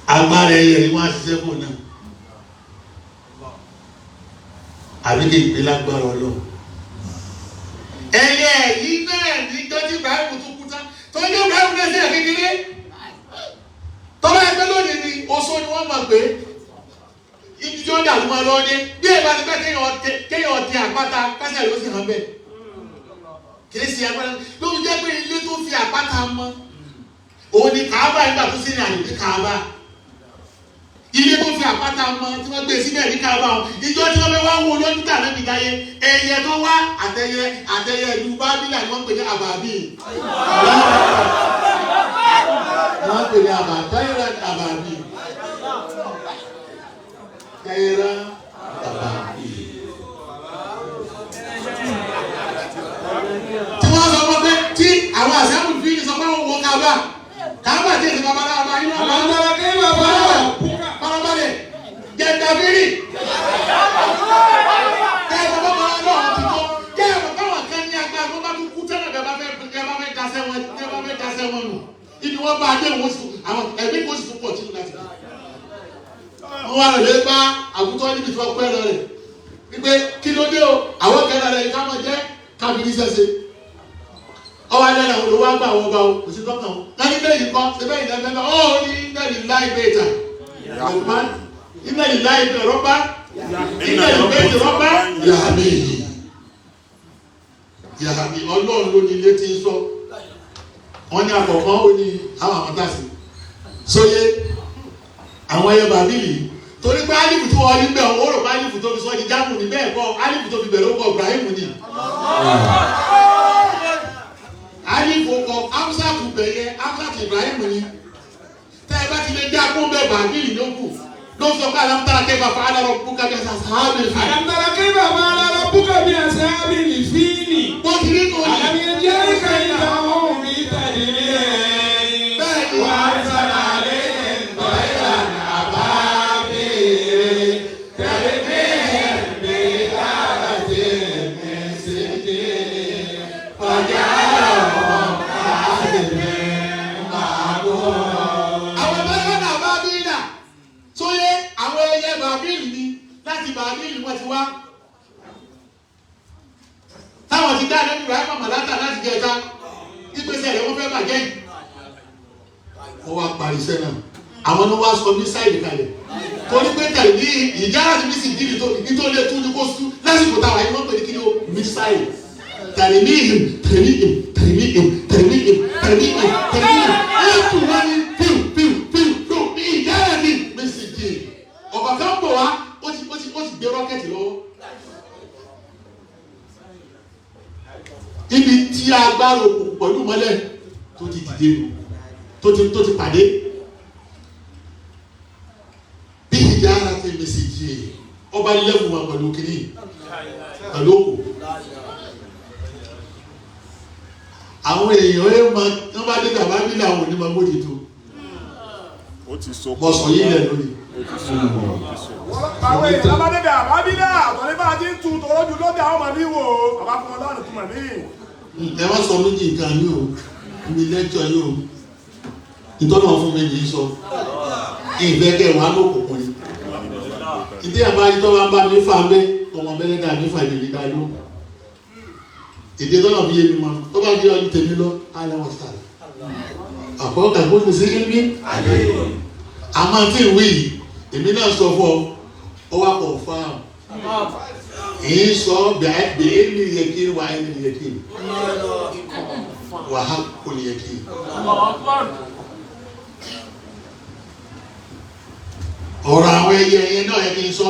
Agbára ẹyẹ ni wọ́n á ṣiṣẹ́ fún náà àbí kí n pè lágbára Ọlọ́run. Ẹyẹ yìí náà ní jọ́jú Ibrahim tó kú tán tó ń jẹ́ Ibrahim náà sí àkékeré tọ́lá ẹgbẹ́ lónìí ni oṣó ni wọ́n mọ̀ pé ibi tí ó dà lùmọ̀ lọ́dẹ bí ẹ bá ti pẹ́ kéèyàn ti àpáta kásẹ̀ ló sì hàn bẹ́ẹ̀ kì í ṣe agbára ló ń jẹ́ pé ilé tó fi àpáta mọ́ òun ni Kàábà nígbà tó sì ní àyè ní Kàábà ilé tó fi àpáta mọ́ tí wọ́n gbé síbẹ̀ ní Kàábà wọn ìjọ tí wọ́n fẹ́ wá wo lọ́dún tà náà nìdáyé ẹyẹ tó wá àtẹyẹ ìlú Bábílà ni wọ́n pè ní àbàbí wọ́n pè ní àbàbí Kẹ́yẹ́rá àbàbí. Tí wọ́n sọ pé tí àwọn àṣẹ́kù fi sọ pé wọ́n wọ Kàábà tí èsì bàbá náà máa ń yọ àlàntàrà kí bàbá farabalẹ̀ jẹ̀dàbírì. Kẹ́ ẹ̀ bàbá náà ti tó kẹ́ ẹ̀ bàbá wà kẹ́ ní agbára tó bá tún kú tẹ́lẹ̀ bẹ́ẹ̀ bá fẹ́ dasẹ́ wọn nù. Ibi wọ́n bá dé wọ́n sùn àwọn ẹ̀mí kò sì tún pọ̀ tìlú láti. Wọ́n wá lọ lé bá àgùntàn níbi tí wọ́n pẹ́ lọ rẹ̀ wípé kí ló dé o àwọn kẹ́lá rẹ̀ ká máa jẹ́ kábìrì sẹ́sẹ́. Ọwọ́ alẹ́ náà olówó àgbà àwọn ọba o kò sí tọ́kàn o. Láti bẹ́ẹ̀ yìí kọ́ ṣe bẹ́ẹ̀ yìí lẹ́fẹ̀ẹ́ náà ó ní ìgbẹ́lì láì bẹ́ẹ̀ tà. Ìgbẹ́lì láì bẹ́ẹ̀ rọ́bà. Ìgbẹ́lì bẹ́ẹ̀ rọ́bà. Yàhàmì Ọlọ́run ló ní ilé tí ń sọ. Wọ́n ní àkọ́kọ́ ó ní àwọn àmọ́tàsí. Sóyé àwọn ẹyẹ Bàbílì torí pé alifu tí wọ́n rí bẹ́ẹ̀ wọ́n rò pé alifu tó fi sọ́ di jámù ní bẹ́ẹ̀ kọ́ alifu tó fi bẹ̀rẹ̀ ó kọ́ Ibrahim ni. Alifu kọ Amsatu bẹ̀yẹ Amsatu Ibrahim ni. Tẹ́ ẹ bá ti lè dá kó bẹ́ẹ̀ Bàbílì ló kù ló sọ pé alamtara kẹfà fún alárọ̀ búkà bí ẹsẹ̀ sáábì fi. alamtara kẹfà fún alárọ̀ búkà bí ẹsẹ̀ sáábì fi ni. Wọ́n ti rí kò ní. àlàyé jẹ́ ìkànnì àwọn mi tẹ̀lé. Bẹ́ẹ̀ ni wà á sọ̀rọ̀ àlẹ́ ìtọ́ ìlànà àbábí tẹ̀lé bí ẹ̀mí lára ti mi sí. láti bàbí ìlú wọn ti wá táwọn ti dá lẹ́nu Ibrahim màláta láti jẹ ẹja ìgbésẹ̀ rẹ̀ wọ́n fẹ́ bàjẹ́ yìí wọ́n wá parí iṣẹ́ náà àwọn ni wọ́n á sọ mísáìlì kalẹ̀ torí pé tẹ̀lé ní ìjà láti bí sì dìrì tó lé tún ní kó sú lásìkò táwọn ayé wọ́n pè ní kí ni ó mísáìlì tẹ̀lé ní ìhìn ẹ̀kú wọn ní píù ní ìjà láti bí sì dìrì ọ̀bà kan bọ̀ wá ó ti gbé rọ́kẹ̀tì lọ́wọ́ ibi tí agbára òkùnkùn pẹ̀lú mọ́lẹ̀ tó ti dìde tó ti pàdé bí ìjà ara ti mẹ́sẹ̀jì ẹ̀ ọba lẹ́fù wọn pẹ̀lú kìíní pẹ̀lú òkú àwọn èèyàn ẹ̀ máa tó bá dé dàbá nílẹ̀ àwọn onímọ̀ mójútó mọ̀ sọ yí lẹ̀ lónìí. àwọn èèyàn bá dé dàbá nílẹ̀ àtọ̀lé bá ti ń tu tòrójú lóde àwọn ọmọ mi wò àbá fún wọn lọ́nà tó mọ̀ mí. ẹ má sọ méjì nǹkan yìí o mi lẹ́jọ́ yìí o ìtọ́nà fún mi yìí sọ ìgbẹ́kẹ̀ wà lókùnkùn ni ìdí ẹ̀ máa ń tọ́ máa ń bá mi fà mẹ́ ọmọ bẹ́rẹ̀ dà mí fà ìdílé ká ló ìdí tọ́nà fi yé mi mọ́ tó bá jẹ́ ọdún tèmi lọ ayé wọn sàlẹ̀ àkọ́kọ́ kó ní sí ilé àmọ́ tí ìwé yìí èmi náà sọ fún ọ wá kọ̀ fáwọn èyí sọ bẹ́ẹ̀ ní yẹkí wà ní yẹkí wà á kò ní yẹkí. ọ̀rọ̀ àwọn ẹyẹ ẹyẹ náà yẹ kí n sọ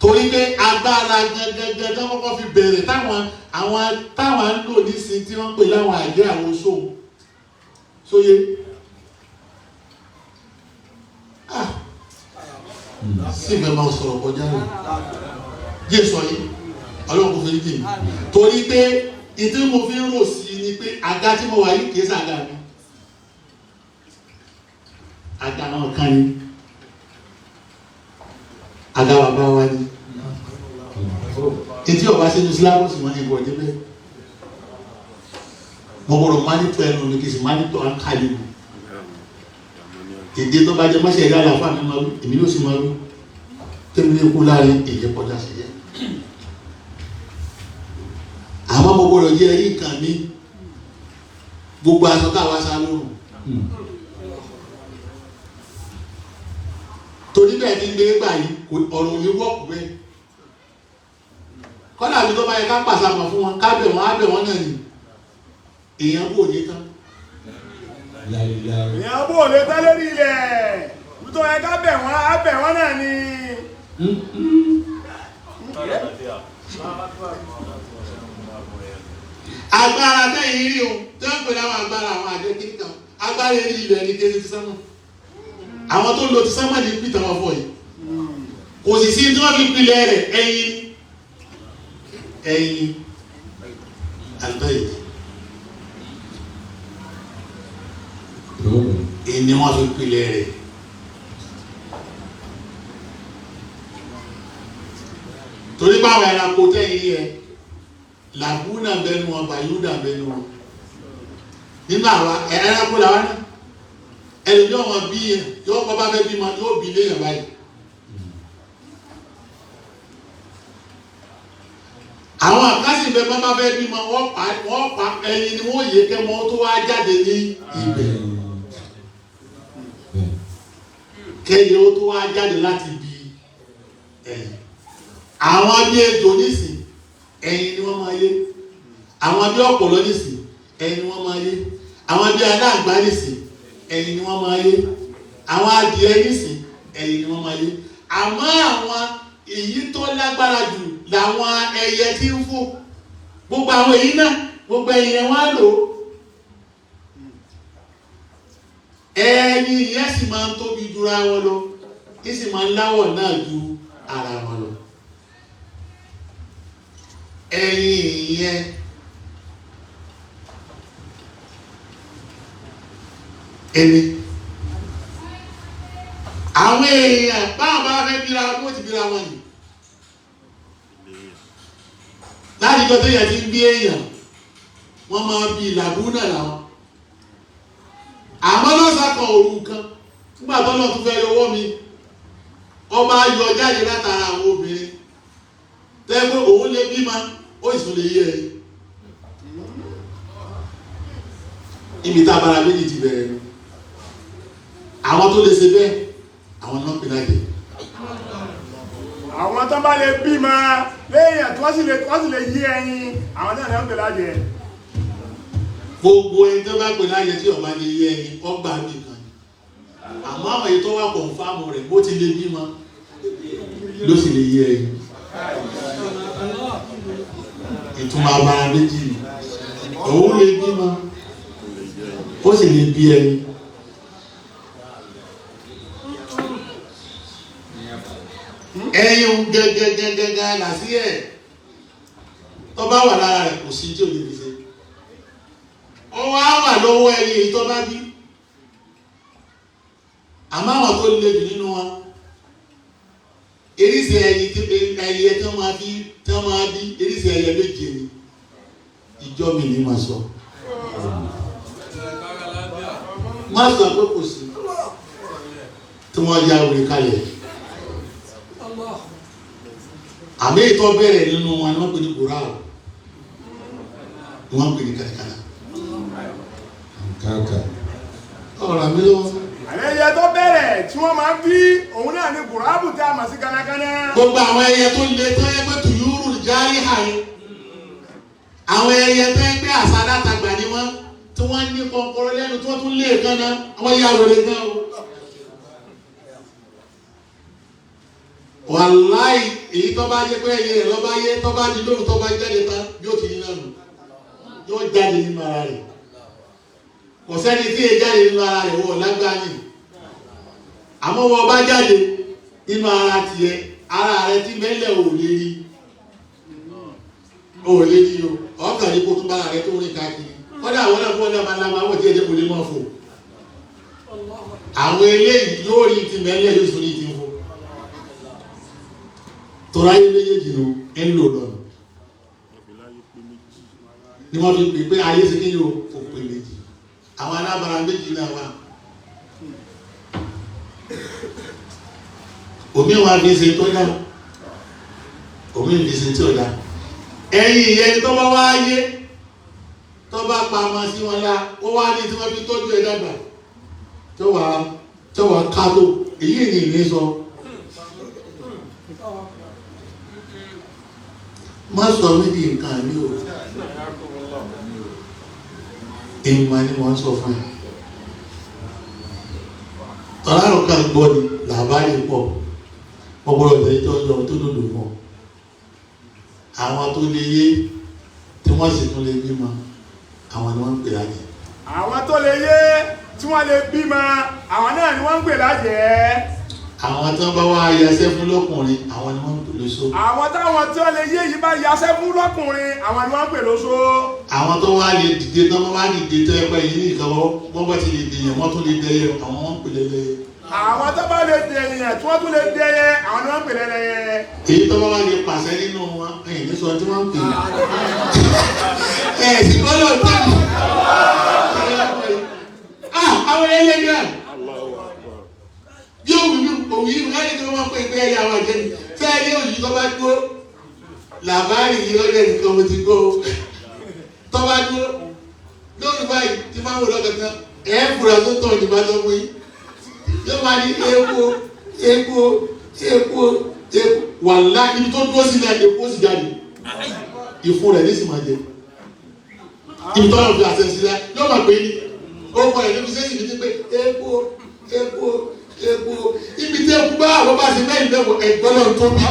torí pé agbára gẹ́gẹ́gẹ́ tó kọ́kọ́ fi bẹ̀rẹ̀ táwọn ń lò nísìnyí tí wọ́n ń pè láwọn àjẹ́ àwọn sóhun sóye sí ìfẹ́ máa sọ̀rọ̀ kọjá rẹ̀ Jésù yìí ọlọ́run kò fi ní kìí torí pé ìdí mo fi ń rò sí ni pé àga tí mo wà yìí kìí sàga mi àga àwọn kan ni àga bàbá wa ni etí ọba sínú sílábọ̀sì wọn ni ìbọn débẹ̀ mo gbọ́dọ̀ mánítọ̀ ẹnu mi kì í sì mánítọ̀ àǹkàlì mi èdè tó bá jẹ mọ́ṣẹ́ ìdá àlàáfà mi máa wí èmi yóò sì máa wí tẹ́mi ní kú láàrin èyí kọjá sí yẹ àmọ́ mo gbọ́dọ̀ jẹ́ ẹ̀rí nǹkan mi gbogbo aṣọ káwa sá lóhùn torí bẹ́ẹ̀ ti ń gbé gbà yìí ọ̀rọ̀ òní wọ́ọ̀kù bẹ́ẹ̀ kọ́dà mi tó bá yẹ ká pàṣàmọ̀ fún wọn ká bẹ̀ wọ́n á bẹ̀ wọ́n náà ni èèyàn kò ní tán. èèyàn bò lè tán lórí ilẹ̀ tó yẹ ká bẹ̀ wọ́n á bẹ̀ wọ́n náà ni. agbára tẹ́yìn rí o tí wọ́n pè láwọn agbára àwọn àjẹ́ kiri kan agbára eré ilẹ̀ ní kéde ti sánmọ̀ àwọn tó lo ti sánmọ̀ ní pìtàn wọn fọ yìí kò sì sí tí wọ́n fi pilẹ̀ rẹ̀ ẹyin àlùbáyé ni wọ́n fi pilẹ̀ rẹ̀ torí báwo ẹranko tẹ́yìn yẹ làbúnà bẹnu wọn bàyúdà bẹnu wọn nínú àwa ẹranko làwọn náà ẹni yóò wọn bí yẹn yóò kọ́ bá fẹ́ bí ma yóò bí léyìn báyìí àwọn àkásì bẹ bá bá fẹ́ bí ma wọ́n pa ẹyin ni wọ́n yẹ kẹ́ mọ́ tó wá jáde ní ibẹ̀ kẹ́yìn ó tó wá jáde láti bí ẹyin àwọn bí ejò nísìn ẹyin ni wọ́n máa yé àwọn bí ọ̀pọ̀lọ́ nísìn ẹyin ni wọ́n máa yé àwọn bí aláǹgbá nísìn ẹyin ni wọ́n máa yé àwọn adìẹ nísìn ẹyin ni wọ́n máa yé àmọ́ àwọn èyí tó lágbára jù làwọn ẹyẹ tí ń fò gbogbo àwọn èyí náà gbogbo ẹyin yẹn wọ́n á lò ẹyin yẹn sì máa ń tóbi jura wọn lọ kí sì máa ń láwọ̀ náà ju ara wọn lọ. Ẹyin yẹn ẹni àwọn èèyàn báwọn bá fẹ́ bíra wọn ti bíra wọn ni láti jọ tó yẹ ti ń bí èèyàn wọ́n máa bí ìlàbú náà làwọn àmọ́ lọ́sàkàn òru kan nígbà tó lọ́ọ́ tún fẹ́ lọ́wọ́ mi ọba yọ jáde látara àwọn obìnrin tẹ́gbẹ́ òun lè bímọ ó sì lè yẹ ibi tá a bára méjì ti bẹ̀rẹ̀ àwọn tó lè ṣe bẹ́ẹ̀ àwọn náà pè lájẹ. àwọn tó bá lè bímọ léèyàn tí wọ́n sì lè yí ẹyin àwọn náà ń pè lájẹ. gbogbo ẹni tó bá pè lájẹ tí ọba lè yí ẹyin ọgbà mi kan àmọ́ àwọn èyí tó wà kọ̀ǹfàmù rẹ̀ bó ti lè bímọ ló sì lè yí ẹyin. ìtumọ̀ abara méjì òun lè bímọ ó sì lè bí ẹyin. ẹyin gẹ́gẹ́gẹ́gẹ́ làásì ẹ̀ tó bá wà lára rẹ̀ kò sí tí ò lè fi ṣe ọwọ́ á wà lọ́wọ́ ẹyin èyí tó bá bí àmọ́ àwọn tó lè jù nínú wọn eríṣi ẹyin ẹyẹ tí wọ́n máa bí eríṣi ẹyẹ méje ni ìjọ mi ní ma sọ má sọ pé kò sí tí wọ́n ya òrè kalẹ̀ àmì ìtọ́ bẹ̀rẹ̀ nínú wọn ni wọ́n pè ní kúrò ni wọ́n pè ní kàkàrà ọ̀rọ̀ àmì lọ́wọ́. àwọn ẹyẹ tó bẹ̀rẹ̀ tí wọ́n máa ń bí òun náà ní kùrábù tí a mọ̀ sí kánákáná. gbogbo àwọn ẹyẹ tó lé tó yẹ pé tùyúrù járí hàn àwọn ẹyẹ tó yẹ pé àṣà látàgbà ni wọ́n tí wọ́n ní kọ́kọ́rọ́ lẹ́nu tí wọ́n tún lé kan náà wọ́n yà wọlé gan o. wàláì èyí tó bá yẹ pé ẹyẹ rẹ lọ bá yẹ tó bá di lóru tó bá jáde tán yóò ti yín náà nù yóò jáde nínú ara rẹ̀ kò sẹ́ni tí èyí jáde nínú ara rẹ̀ wọ̀ lágbáyé àmọ́ wọ́n bá jáde nínú ara tiẹ̀ ara rẹ̀ tí mẹ́lẹ̀ ò lè rí o ọkàn ní kó tún bá rẹ̀ tó rìn káàkiri kọ́dà àwọn náà fún ọ̀dà máa lámà wọ́n tí ẹ̀jẹ̀ kò lè mọ̀ fò àwọn eléyìí yóò rí ti mẹ́lẹ̀ yóò sórí ti fò tọ́ra ayé méjèèjì ló ń lò lọ́nà ni wọ́n fi pè pé ayé ṣe kéde òpè méjì àwọn alábàárà méjì náà wà omi wa fi ṣe tó dá omi fi ṣe tí ò dá ẹ̀yin ìyẹn tó bá wá yé tó bá pamọ́ sí wọn lá ó wá ní tí wọ́n fi tọ́jú ẹ̀ dàgbà tó wà ká tó èyí ni ìní sọ má sọ mí di nǹkan mi o ìmọ̀ ni wọ́n sọ fún ẹ ọ̀làrùn kan gbọ́ ni làbáyé pọ̀ ọgbọ́dọ̀ tẹ̀lé tó ń lọ tó lòdò mọ́ àwọn tó lè yé tí wọ́n sì tún lè bímọ àwọn ni wọ́n ń pè lájẹ́. àwọn tó lè yé tí wọ́n lè bímọ àwọn náà ni wọ́n ń pè lájẹ́. àwọn tí wọ́n bá wá yaṣẹ́ fún lọ́kùnrin àwọn ni wọ́n ń pè lóṣó. àwọn táwọn tí wọ́n lè yé yìí bá yaṣẹ́ fún lọ́kùnrin àwọn ni wọ́n ń pè lóṣó. àwọn tó wá lè dìde tó wọ́n wá dìde tó ẹgbẹ́ yìí nìkan wọ́n bá ti lè dèyàn wọ́n tún lè dẹyẹ àwọn wọ́n ń pè lẹ́lẹ́yẹ. àwọn tó bá lè dèyàn tí wọ́n tún lè dẹyẹ àwọn ni wọ́n ń pè lẹ́lẹ́yẹ. èyí tó bá wá lè pàṣẹ nínú wọn ẹ̀yìn ní sọ tí wọ́n ń pè é. ẹ̀ sì gbọ́dọ̀ tẹ̀lé. àwọn ẹlẹ́yẹ bí òwì láti tó wọ́n pè pé ẹ̀yà àwọn àjẹni fẹ́ẹ́ òyì tó bá dúró làbárì yìí lọ́dẹ̀ nìkan mo ti gbó tó bá dúró lórí báyìí tí máa ń wò lọ́kàn ẹ̀ fura tó tọ̀ ní bá lọ́wọ́ yìí yóò máa ní epo wàlá ibi tó dúró sílẹ̀ epo sì jáde ìfun rẹ̀ ní sì máa jẹ ibi tó lọ́ọ́ fi àṣẹ sílẹ̀ yóò máa pè é ní ó kọ́ ẹ̀ níbi sẹ́yìn ní pé epo ibi tí eku bá àwọn bá ṣe mẹ́rin lẹ́wọ̀ ẹ̀gbọ́n náà tó bí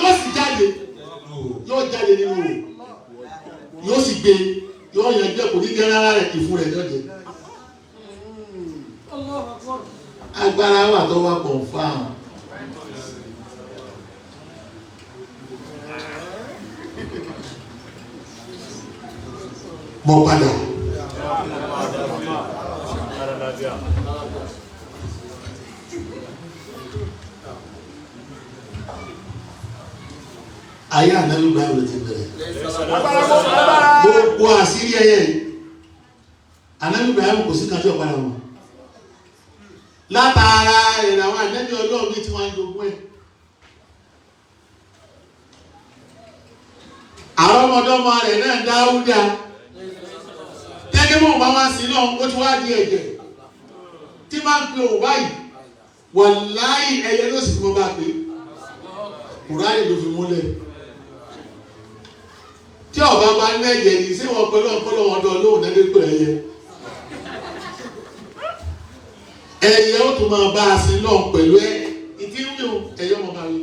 yóò sì jáde yóò jáde nínú rẹ̀ yóò sì gbé yóò yàn jẹ́ kò ní jẹ́ rárá rẹ̀ ìfun rẹ̀ yóò jẹ. agbára wà tó wà confirm. mo padà. ayé ànábì Ibrahim ló ti bẹ̀rẹ̀ gbogbo àṣírí ẹyẹ yìí ànábì Ibrahim kò sí kájọ padà wọn látara ìràwọ̀ ànẹ́bí ọlọ́run bí tí wọ́n ń jogún ẹ̀. àwọn ọmọdọ́mọ rẹ̀ náà Dáúdà tẹ́gẹ́ mọ̀ bá wá sí náà ó ti wá di ẹ̀jẹ̀ tí máa ń pe òun báyìí wàláhì ẹyẹ ló sì fi mọ́ bá pé Kùránì ló fi múlẹ̀ tí ọba bá ń lẹ́jẹ̀ ní sí wọn pẹ̀lú ọpọlọ wọn dán lóhùn náà pé ẹyẹ ó tún máa bá a sí náà pẹ̀lú ìdí wíwò ẹyẹ ọmọ bá wí.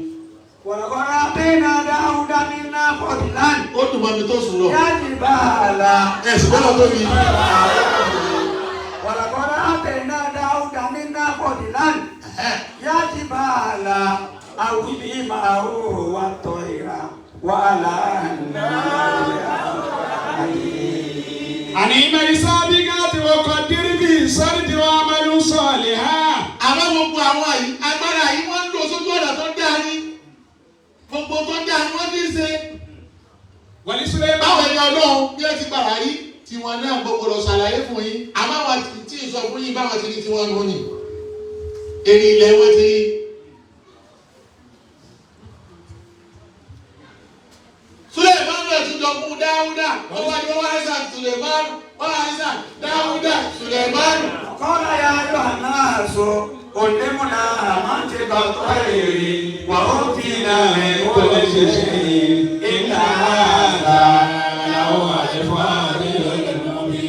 wàlàkọ́lá bẹ́ẹ̀nà Dáúdà nínú fọ̀dìlánì. ó dùn mọ́ mi tó sùn lọ. yáàdì bá a la. ẹ̀sìn bọ́lá tó mi. wàlàkọ́lá bẹ́ẹ̀nà Dáúdà nínú fọ̀dìlánì. yáàdì bá a la. àwùjọ máa wò wá tọ́ ìra wàhálà náà. àní ìmẹ̀rì sábìgàtì ọkọ̀ dírìbì sọ́ọ̀dì wa amẹ́lú sọ̀ọ̀lì ha. àwọn gbogbo àwọn yìí agbára yìí wọ́n ń lò sójú ọ̀nà tó dáa ní gbogbo tó dáa ni wọ́n fi ń ṣe. wàlí sílẹ̀ báwo ni ọlọ́run bí ẹ ti gbàrà rí tiwọn náà gbogbo lọ ṣàlàyé fún yín àmọ́ àwọn tí ì sọ fún yín báwọn ti rí tiwọn nù ní èrè ilẹ̀ wọn ti rí. Suleiman náà tún jọ fún Dáúdà wọ́n wá ní wọ́n wá ẹ̀sà Suleiman wọ́n wá ẹ̀sà Dáúdà Suleiman. kọ́lá ya yọ àná àṣọ òdèmúnà àmàǹtẹ̀kọ̀ tó èrè wà ó fi náà ẹ̀kọ́ lè ṣe ṣe ìlà àlà àwọn àlẹ́fọ́ àdéhùn mi.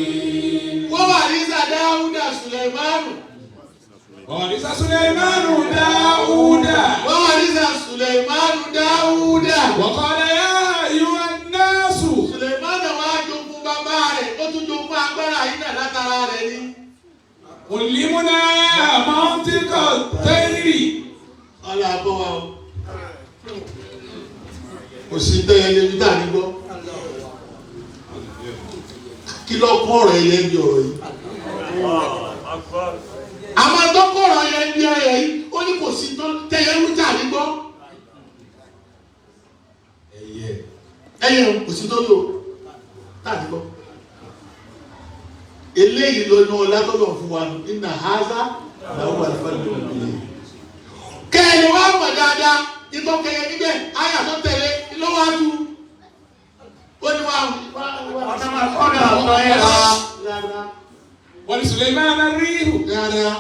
wọ́n wá ní ẹ̀sà Dáúdà Suleiman. ọ̀rìṣà Suleimanu Dáúdà. wọ́n wá ní ẹ̀sà Suleiman Dáúdà. wọ́kọ̀lẹ̀ yá ayúwa náàsù. Suleiman náà wá jogún bàbá rẹ̀ ó tún jogún agbára yìí náà látara rẹ̀ ní. Òlìmúná àmọ́ntíkọ̀ tẹ́rì. ọlọ́ àbọ̀ wa o kò sí tẹ́yẹ lébi tá a ní gbọ́ kí ló kọ́ ọ̀rọ̀ ẹ̀yẹ ń bí ọ̀rọ̀ yìí. àmọ́ tó kọ́ ọ̀rọ̀ ẹ̀yẹ ń bí ọ̀rọ̀ yìí ó ní kò sí tẹ́yẹ ń tá a ní gbọ́. ẹ̀yẹ kò sí tó lò tá a ní gbọ́. eléyìí ló ní ọlá tó lọ fún wa nínú àhásá làwọn àlùfáà ló ń bí. kẹ́ẹ̀ni wá mọ̀ dáadáa ìtọ́ kẹyẹ níbẹ̀ ayà tó tẹ̀lé lọ́wọ́ àtú. ó ní wá ọ̀nà máa kọ́dà ọ̀tọ̀ ẹ̀ lọ. Wàlí Suleimanu ríhù. dáadáa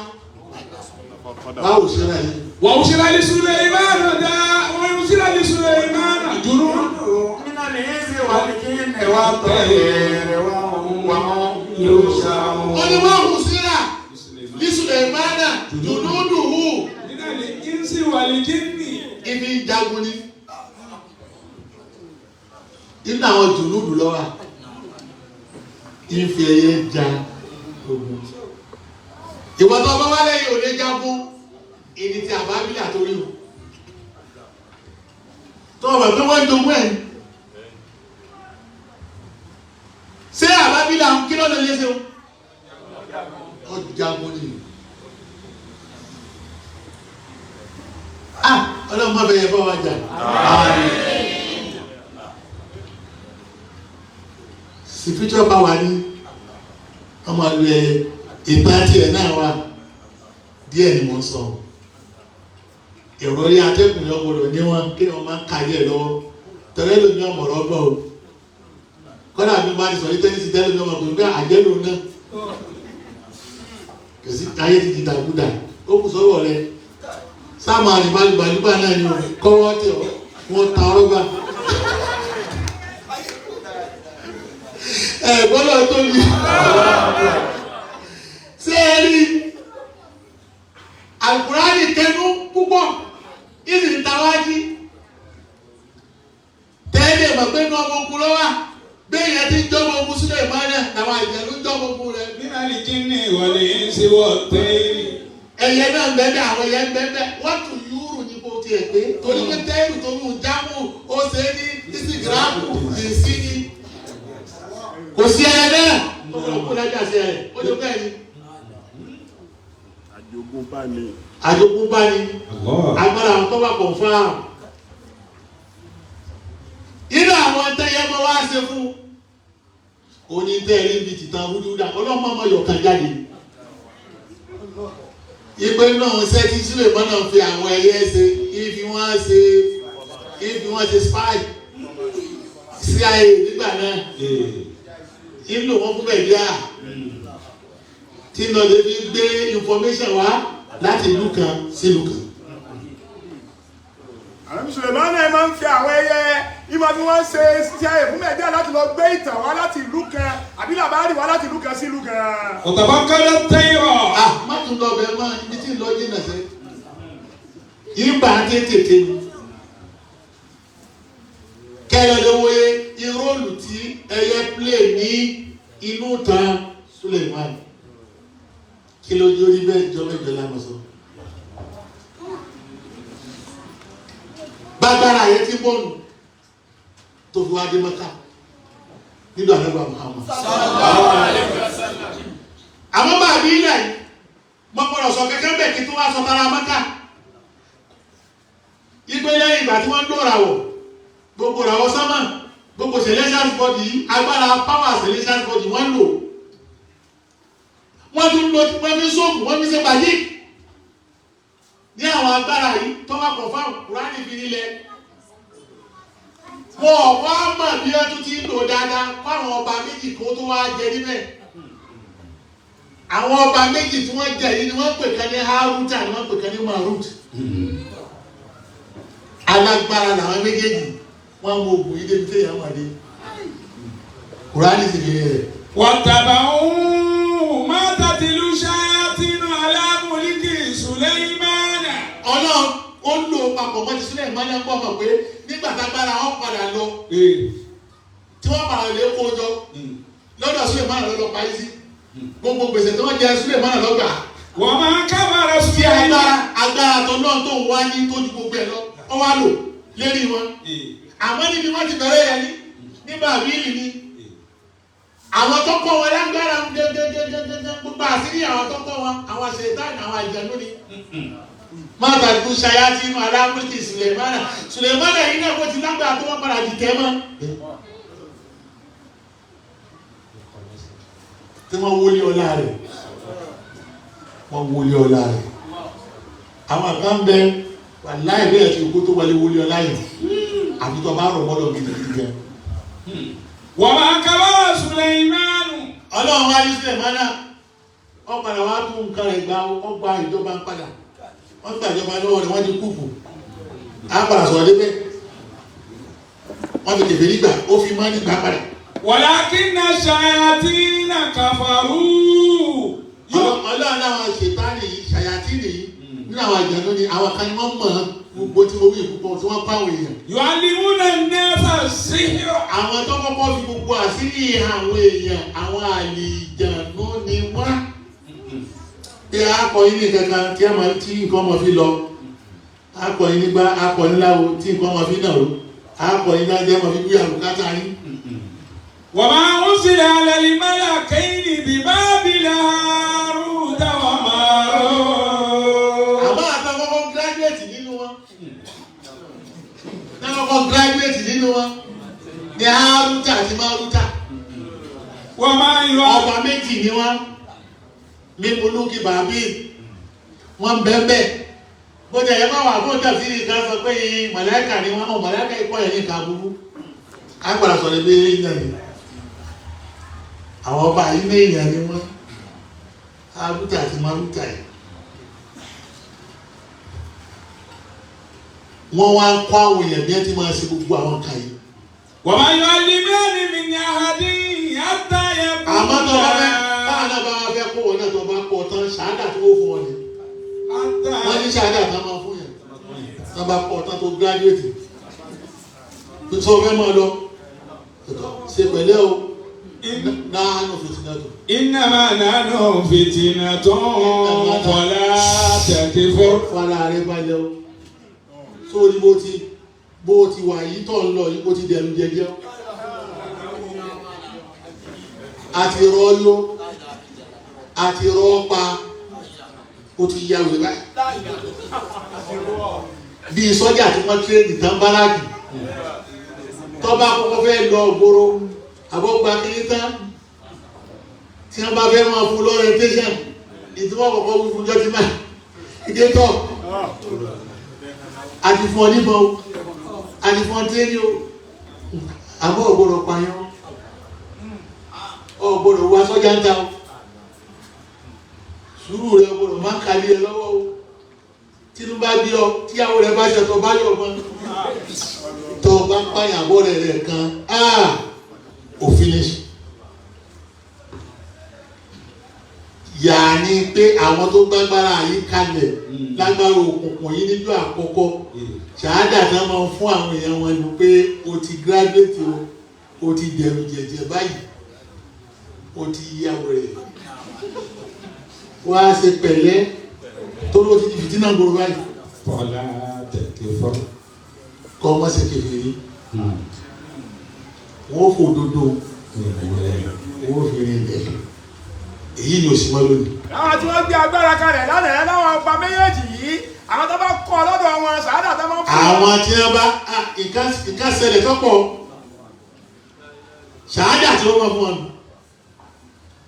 báwo ṣe rà yìí. Wàhùn ṣíra ní Suleimanu dá. wọ́n ṣíra ní Suleimanu jùlọ. nínú ní ìsì wà ní kí ni wà tọ́ èrè wà yóò ṣàwọn. ó ní wọ́n hù síra ní Suleimana jùlúdùhù. Nínú ní ìsì wàlí jíní. ibi jagun ni inú àwọn jùlúdù lọ́wọ́ ìfẹ́ ẹyẹ ja ogun. ìwọ tó bá wálé yìí ò lè jagun ìdí tí àbábílà torí o tó o mọ̀ pé wọ́n ń jogún ẹ̀ ṣé àbábílà kí ló lè lé ṣe o jagun ni. ọlọ́run má bẹ̀yẹ bá wa jà. Spiritual power ní ọmọ àlùyẹ ìtàn tiẹ̀ náà wà díẹ̀ ni mo ń sọ. èrò orí atẹ́kùn yọ gbọdọ̀ ní wọn kí wọ́n máa ń kárí ẹ̀ lọ́wọ́ tẹ̀lé lómi ọmọ rọ́gbọ̀ o. kọ́dà mi máa ń sọ ní tẹ́nísì tẹ́lẹ̀ lómi ọmọ pẹ̀lú pé àjẹ́lò náà kẹ̀sí ayé ti di dàgúdà ó kù sọ́wọ́ rẹ̀ sáàmù àlìbálùbálùbá náà ni kọ́wọ́ tí wọ́n ta ọlọ́gbà. gbọ́dọ̀ tó yí. ṣé ẹ rí Al-Qur'ani tẹnu púpọ̀ ìsì ń tawájí tẹ́lẹ̀ mọ̀ pé ní ọmọ ogun lọ́wọ́ bẹ́ẹ̀ yẹn ti ń jọ́mọ ogun sílẹ̀ ìmọ̀lẹ̀ àwọn àjẹ̀lú ń jọ́mọ ogun rẹ̀. Nínú ní jíní wàlí ìsì wọ̀ tẹ́rì. ẹyẹ náà ń bẹ́ẹ̀ àwọn ẹyẹ ń bẹ́ẹ̀ wọ́n tún yúrù ní kò tiẹ̀ pé torí pé tẹ́rù tó mú jámù ó ṣe é ní ìsìgìrámù ní sí ní. kò sí ẹyẹ náà ó lọ kó lájà sí ẹ ó lọ bẹ́ẹ̀ ni. àjogúnbá ni agbára àwọn tó bá kọ̀ fún àrùn. inú àwọn tẹ́yẹ mọ́ wá ṣe fún onítẹ̀rí bíi tìtàn wúdúdà ọlọ́mọ ọmọ yọ̀ọ̀kan jáde. ìpè náà ṣe tí Suleiman náà fi àwọn ẹyẹ ṣe ibi wọ́n ṣe spy CIA nígbà náà ìlò wọn fún bẹ̀ẹ́díà tí lọ lè fi gbé information wá láti ìlú kan sí ìlú kan. àwọn Suleiman náà máa ń fi àwọn ẹyẹ ìmọ̀ tí wọ́n ṣe CIA fún bẹ̀ẹ́díà láti lọ gbé ìtàn wá láti ìlú kan àbí làbárì wá láti ìlú kan sí ìlú kan. ọ̀tàbá kọ́lá tẹ́yọ̀. má tún lọ bẹ́ẹ̀ mọ́ ibi tí ń lọ jìnnà sí. ìgbà tètè ni kẹlẹ́lẹ́wọ́yé ìrólù tí ẹyẹ play ní inú tan Suleiman kí ló dé orí bẹ́ẹ̀ jọ mẹ́jọ lánàá sọ. gbàgbára yẹn ti bọ́ọ̀nù tó fi wá dé Mẹ́kà nílò àdàbà Muhammad. àwọn bá a bí ilẹ̀ yìí mo gbọ́dọ̀ sọ kẹ́kẹ́ bẹ́ẹ̀ kí tó wá sọ tara Mẹ́kà ìgbélé ìgbà tí wọ́n ń dóra wọ̀ gbogbo ràwọ̀ sánmà gbogbo celestial body agbára power celestial body wọ́n lò wọ́n tún lò wọ́n fi sóògùn wọ́n fi ṣe bàjí ní àwọn agbára yìí tó wà pọ̀ fáwọn Kùránì fi nílẹ̀ wọ́n wá mọ̀ bí wọ́n tún ti ń lò dáadáa fáwọn ọba méjì kó tó wá jẹ níbẹ̀ àwọn ọba méjì tí wọ́n jẹ yìí ni wọ́n pè kan ní Haruta ni wọ́n pè kan ní Marut alágbára làwọn méjèèjì wọ́n mú ogun yìí débi téèyàn wà dé Kùránì sì lè rẹ̀. wàtàbà òun máa tàtìlú ṣáyàtìnú alámúlíkì Sùlẹ́ìmánà. Ọlọ́run ó ń lò papọ̀ mọ́ ti Sùlẹ́ìmánà ń bọ̀ mọ̀ pé nígbà tágbára wọn padà lọ tí wọ́n padà lè kó jọ lọ́dọ̀ Sùlẹ́ìmánà lọ́dọ̀ parí sí gbogbo gbèsè tí wọ́n jẹ Sùlẹ́ìmánà lọ́gbà. wọ́n máa kábàárà tí agbára tó náà tó ń wá ní tó ju gbogbo ẹ̀ lọ ọ wá lò lérí wọn. àmọ́ níbi wọ́n ti bẹ̀rẹ̀ yẹn ní nígbà bíìlì ni àwọn tó kọ́ wọn lágbára gẹ́gẹ́gẹ́gẹ́gẹ́ gbogbo àṣírí àwọn tó kọ́ wọn àwọn ṣètàn àwọn àjẹnú ni. máa tàbí ṣayá tí inú alámúlìkì Sùlẹ̀mánà yìí náà kó ti lágbára tó wọ́n padà dìtẹ́ mọ́. tí wọ́n wọlé ọlá rẹ̀ àwọn kan bẹ wàláì bẹ́ẹ̀ tí kó tó wọlé ọlá yẹn àbí tó bá rọ̀ mọ́lọ̀ gidigidi gan. wọ́n máa kábàárà Sùlẹ́ìmánù. Ọlọ́run wá ní Sùlẹ̀mánà wọ́n padà wá tún nǹkan rẹ̀ gba ìjọba padà wọ́n gba ìjọba lọ́wọ́ rẹ̀ wọ́n ti kúkú á padà sọ̀rọ̀ débẹ̀ wọ́n ti kẹfẹ́ nígbà ó fi máa nígbà padà. walakinna shayatina kafaru. Ọlọ́run náà ṣètánì ṣàyàtìnì nínú àwọn àjànú ni àwọn kan ni wọ́n mọ̀ gbogbo tí mo wí púpọ̀ tí wọ́n pàwọn èèyàn. yu'allimuna an-nasa as-sihra. àwọn tó kọ́kọ́ fi gbogbo àṣírí àwọn èèyàn àwọn àlìjànú ni wọ́n. bí akọyin ní kankan tí nǹkan ọmọ fi lọ akọyin nígbà akọyin láwo tí nǹkan ọmọ fi náà ro akọyin náà jẹ́ ọmọ fi gbé àbùkátà yín. wa ma unzila ala al-malakayni bi Babila Haruta wa Marut. àmọ́ àtàkọ́kọ́ gíráduwétì nínú wọn ní Haruta àti Maruta. wọ́n máa ń yọ ọba méjì ni wọ́n ní olókì bàbí wọ́n bẹ́ẹ̀ bó jẹ́ ẹ̀yẹ́ máa wà fún ìjọsí nìkan sọ pé màláíkà ni wọ́n màláíkà ikọ́ ẹ̀ ní ìkàbúrú agbára sọ̀rọ̀ bí èèyàn ni àwọn ọba yìí ní èèyàn ni wọ́n Haruta àti Maruta yìí wọ́n wá ń kọ́ àwọn èèyàn bí ẹ ti máa ṣe gbogbo àwọn kan yìí. wọ́n máa yọ alimẹ́ni mi ní ahadi àtàyẹ kúrò. àmọ́ tó bá fẹ́ báwọn náà bá fẹ́ kó wọn náà tó bá pọ̀ tán ṣáádà tó wó fún wọn ni. wọ́n ní ṣáádà tó máa fún yẹn tó bá pọ̀ tán tó gíráduwétì. sọ fẹ́ máa lọ ṣe pẹ̀lẹ́ o náà nù fìtínà tó. innama nahnu fitnatun fala takfur. fara rẹ balẹ̀ o sórí bó ti wà yìí tọ̀ ń lọ yìí bó ti dẹ̀rù jẹjẹ àti rọ́ yó àti rọ́ pa ó ti yá wèé báyìí bí sọ́jà tí wọ́n tírèdì tán báràkì tọ́ba kọ́kọ́ fẹ́ lọ gbòòrò àbọ̀gbà kiri tán tí wọ́n bá fẹ́ máa fún lọ́rẹ́ntẹ́sàn ìtumọ̀ kọ̀ọ̀kan wí fún jọ́tìmá ìdè tọ̀ àti fún ọ níbọn o àti fún ọ tẹ́lẹ̀ o àbọ̀ ọ̀gbọ̀dọ̀ pààyàn ọ̀gbọ̀dọ̀ wá sọ́jà ń ta o sùúrù rẹ ọ̀gbọ̀dọ̀ má kàlí ẹ lọ́wọ́ o tínú bá bí ọ tíyàwó rẹ bá ṣe tọ́ bá yọ̀ ọmọ tọ́ bá pààyàn àbọ̀ rẹ̀ kan òfin lè ṣe. Yàní pé àwọn tó gbàgbára yìí kalẹ̀ lágbára òkùnkùn yìí níjọ́ àkọ́kọ́ ṣáádà náà máa ń fún àwọn èèyàn wọn ni pé o ti gíráduwétì o ti dẹ̀rù jẹ̀jẹ̀ báyìí o ti yíyàwó rẹ̀ wá ṣe pẹ̀lẹ́ tó ló ti di fìtínà gbòòrò báyìí. Fọlá tẹ̀kẹ́ fọ́. Kọ́ ọmọ ṣe kékeré wọ́n fò dodo wọ́n fi rin ilẹ̀ èyí ni òsì mọ́ lónìí. Àwọn tí wọ́n gbé agbára kalẹ̀ lánàá láwọn ọba méjèèjì yìí àwọn tó bá kọ́ lọ́dọ̀ wọn sàádà tó máa ń fún wọn. Àwọn tí wọ́n bá ìkásẹ̀lẹ̀ tọ́pọ̀ sàádà tí wọ́n máa fún wọn.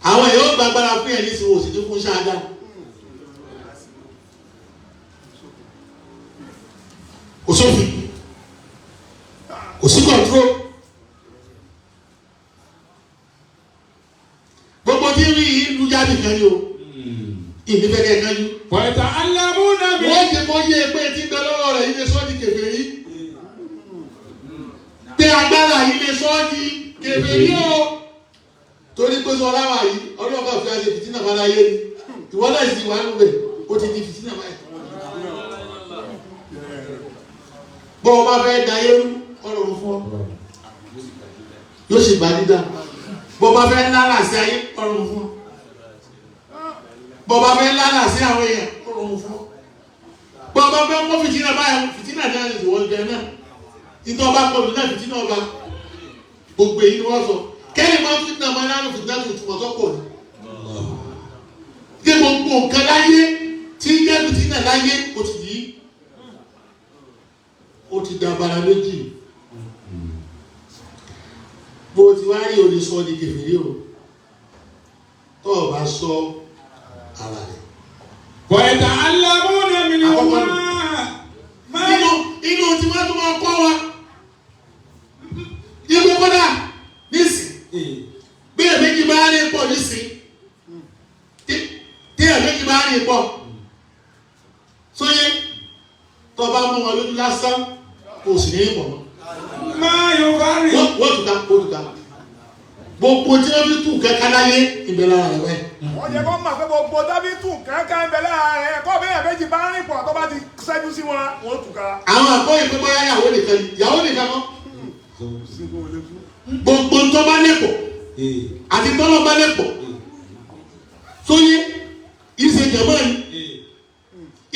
Àwọn èèyàn gba agbára fún ẹ̀ ní ìsìn òsì tó fún sàádà. Kò sófin kò sí kọ̀ntró. Gbogbo tí rí ìlú jáde kan ní o ìdí fẹ́ kẹ́ kájú. Wọ̀nyíta alámú nàbí. Wọ́n ti kọ́ yé pé tí gbẹ lọ́wọ́ rẹ̀ ilé sọ́ọ̀dì kèfèrí. Pé agbára ilé sọ́ọ̀dì kèfèrí o. Torí pé sọ láwà yìí ọlọ́ọ̀ká fi àṣẹ fìtínà fara yé ni. Ìwọ́n náà sì wà nù bẹ̀ ó ti di fìtínà báyìí. Bọ́ ọ bá fẹ́ da yẹ́rú ọlọ́run fún ọ. Yóò sì gbà dídá. Bọ́ bá fẹ́ lálà sí ayé ọlọ́run fún ọ. Bọ́ bá fẹ́ lálà sí àwọn èèyàn ọlọ́run fún ọ. Bọ́ bá fẹ́ mọ́ fìtínà báyìí fìtínà náà lè wọ́n jẹ náà. Ìtọ́ ọba pọ̀lú náà fìtínà ọba. Gbogbo èyí ni wọ́n sọ. Kẹ́lí máa ń fìtínà máa ń lánàá fìtínà tó túmọ̀ tó pọ̀ ní. Gé gbogbo nǹkan láyé tí ń jẹ́ fìtínà láyé ó ti yí. Ó ti dàbàrà méjì. Bó ti wá rí òní sọ di kèfèrí o. Tó o bá sọ ara rẹ̀. Wọ̀nyíta alámú nàbí ni wọ́n máa. Inú tí wọ́n tún máa kọ́ wa. Ibi kọ́dà nísìn. Bí èméjì bá rí pọ̀ nísìn. Tí èméjì bá rí pọ̀. Sóyé tó bá mú wọn lójú lásán kò sì ní ìmọ̀ mọ́. Máa yóò bá rí. Wọ́n tuta. Gbogbo tí wọ́n fi tún kẹ́kẹ́ láyé ìbẹ̀ lára rẹ̀ báyìí. Wọ́n yẹ kó mọ̀ pé gbogbo dábí tún kankan ń bẹ lára rẹ̀ kó bí èèyàn méjì bá rìn pọ̀ tó bá ti ṣẹ́jú sí wọn wọ́n tù ká. Àwọn àkọ́ ìpínpá yàwó nìkan mọ́. Gbogbo tó bá lẹ́pọ̀ àti tọ́lọ́ bá lẹ́pọ̀ sóyé ìṣe jẹ̀mọ́ ni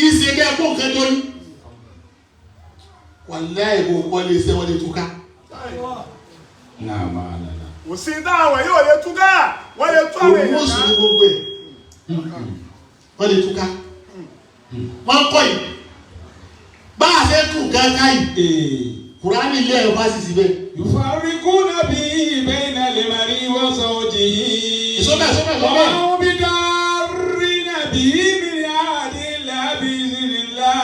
ìṣe bẹ́ẹ̀ kó nǹkan jọ ni. Wàláhì ìbò kọ́lé iṣẹ́ wọn lè túká. Kò sí táwọn yóò lè túká wọ́n lè tú àwọn èèyàn ká. Owó sì ní gbogbo ẹ̀ wọ́n lè túká. Wọ́n kọ́ yìí bá a ṣe tún gángan yìí Kùránì ilé ẹ̀ bá sì síbẹ̀. Yufarriquna bihi bayna al-mar'i wa zawjihi. Ìsọ́bẹ̀. Wọ́n bí darrina bihi min ahadillahi bi'iznillah.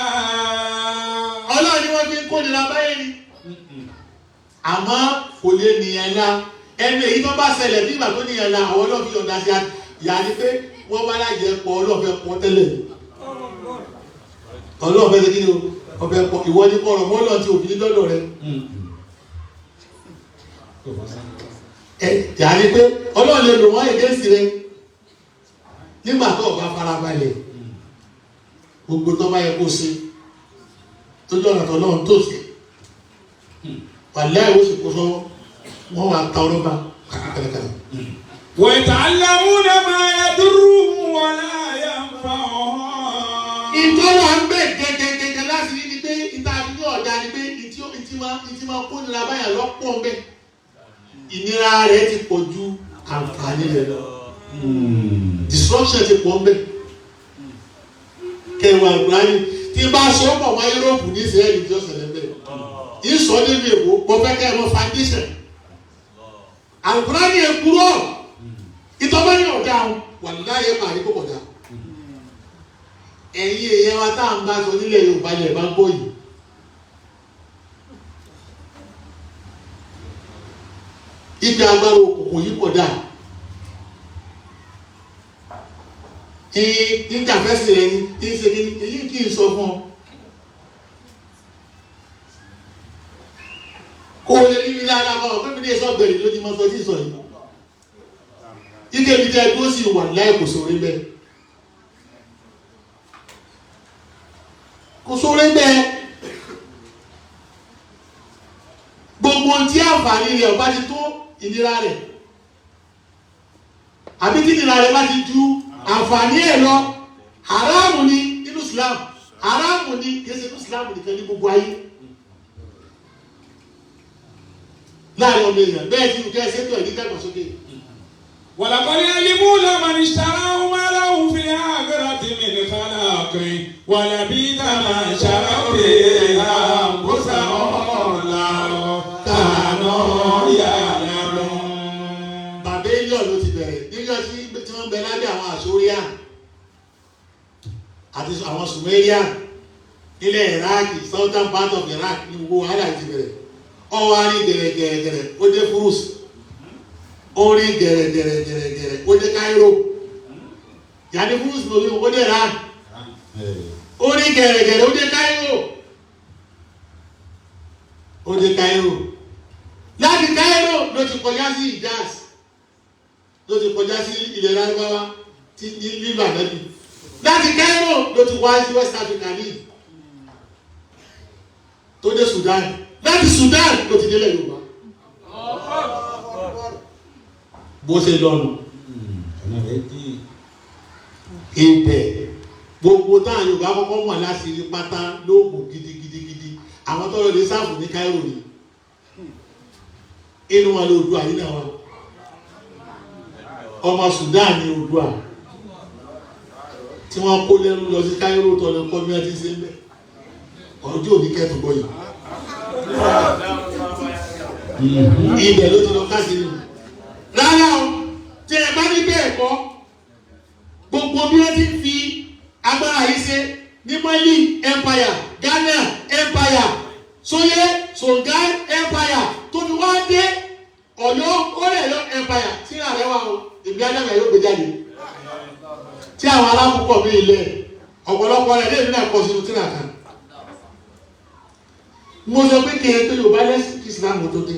Ọlọ́run ni wọ́n fi ń kó nira báyìí ni. Àmọ́ kò lè nìyẹn la. Ẹni èyí tó bá ṣẹlẹ̀ bí ìgbà tó nìyẹn la àwọn ọlọ́run fi ọ̀dà sí ìyá ni pé wọ́n bá lájẹ pọ̀ ọlọ́run fẹ́ pọ̀ tẹ́lẹ̀. Ọlọ́run fẹ́ ṣe kí ni o? Ọbẹ̀ pọ̀ ìwọ ní kọ̀rọ̀ mọ́ lọ́ọ̀ tí òbí ní lọ́dọ̀ rẹ̀. Yà ni pé ọlọ́run lè lò wọ́n ègésì rẹ̀ nígbà tó o bá farabalẹ̀ gbogbo tó bá yẹ kó ṣe tó jọ ọ̀nà tó náà tó ṣe wàlẹ́ ìwé sì kó sọ́wọ́ wọ́n wà ta ọlọ́ba kàkàkàkà. Wayata'allamuna ma yadurruhum wa la yanfa'uhum. Ìtọ́wà ń bẹ̀ gẹ́gẹ́gẹ́gẹ́ láti rí ni pé ìta àdúgbò ọ̀dà ni pé ìtí máa kó nira báyà lọ́pọ̀ ń bẹ̀. Ìnira rẹ̀ ti pọ̀ ju àǹfààní rẹ̀ lọ. Destruction ti pọ̀ ń bẹ̀. Kẹwàá ìgbàanì tí bá sọ pọ̀ mọ́ Yúróòpù ní Ísírẹ́lì tí ó ṣẹlẹ̀ bẹ́ẹ̀. Ìsọ nínú èkó mo fẹ́ kẹ́ ẹ mọ foundation. Àǹfààní èkúrọ̀ ìtọ́gbẹ́ ní ọ̀dà wà láyé màrí kó kọjá. ẹ̀yin èèyàn wa tá à ń bá sọ nílẹ̀ Yorùbá lẹ̀ bá ń gbọ́ yìí. Ibi agbára òkùnkùn yìí pọ̀ dà. Ìjàfẹ́sì rẹ̀ ní ṣe kí èyí kì í sọ fún ọ. Kó o lè rí mi lára bá ọ pé mi ní èso ọ̀gbẹ̀rẹ̀ ló ti mọ sọ sí sọ yìí. Ike mi jẹ́ dúró sí wà láì kò sóore bẹ́ẹ̀. Kò sóore bẹ́ẹ̀. Gbogbo tí àǹfààní rẹ̀ ọba ti tó ìnira rẹ̀. Àbí tí ìnira rẹ̀ bá ti ju àǹfààní ẹ̀ lọ. Haramu ni nínú Islam. Haramu ni kìí ṣe nínú Islam nìkan ní gbogbo ayé. Láàrin ọmọ èèyàn bẹ́ẹ̀ tí ìjọ ẹsẹ̀ tó ẹ̀ ní dàgbàsókè. ولقد يعلمون لمن اشتراه ما له في الآخرة من خلاق ولبئس ما شروا به أنفسهم لو كانوا يعلمون. Babylon ló ti bẹ̀rẹ̀ nígbà tí wọ́n bẹ lábẹ́ àwọn Assyrian àti àwọn Sumerian nílẹ̀ Iraq southern part of Iraq ní gbogbo wàhálà ti bẹ̀rẹ̀. Ọwọ́ á rí gẹ̀rẹ́gẹ̀rẹ́ ó dé Furus. Ó rí gẹ̀rẹ́gẹ̀rẹ́ ó dé Cairo. Yàtí Furus lórí ó dé Iran. Ó rí gẹ̀rẹ́gẹ̀rẹ́ ó dé Cairo. Ó dé Cairo. Láti Cairo ló ti kọjá sí Hijaz. Ló ti kọjá sí ilẹ̀ Lárúbáwá tí nílùú Ànábì. Láti Cairo ló ti wá sí West Africa ní. Tó dé Sudan. Láti Sudan ló ti délẹ̀ Yorùbá. Bó ṣe lọ́nu. Ibẹ̀ gbogbo táwọn Yorùbá kọ́kọ́ mọ̀ láti rí pátá lóògùn gidigidi. Àwọn tọ́lọ́ lè sáàfù ní Cairo ni. Inú wọn ló Oòduà yìí náà wà. Ọmọ Sudan ni Oòduà. Tí wọ́n kó lẹ́rú lọ sí Cairo tọ́lọ́ kọ́ bí wọ́n ti ṣe ń bẹ̀. Ọjọ́ òní kẹ́tù bọ́ yìí. Ibẹ̀ ló ti lọ káàkiri. Rárá o, tí ẹ bá ní bẹ́ẹ̀ kọ́, gbogbo bí wọ́n ti fi agbára yìí ṣe ní Mali Empire, Ghana Empire, Soye, Songhai Empire, tó fi wá dé Ọ̀yọ́ Ọ̀rẹ́yọ̀ Empire tí ààrẹ wa o, ìgbé Ádámù yóò gbé jáde. Tí àwọn alákòókò mi ilẹ̀, ọ̀pọ̀lọpọ̀ rẹ̀ lè ní ẹ̀kọ́ sínú tíra kan. Mo sọ pé kí ẹ tó Yorùbá lẹ́sìn kí Islam tó dé.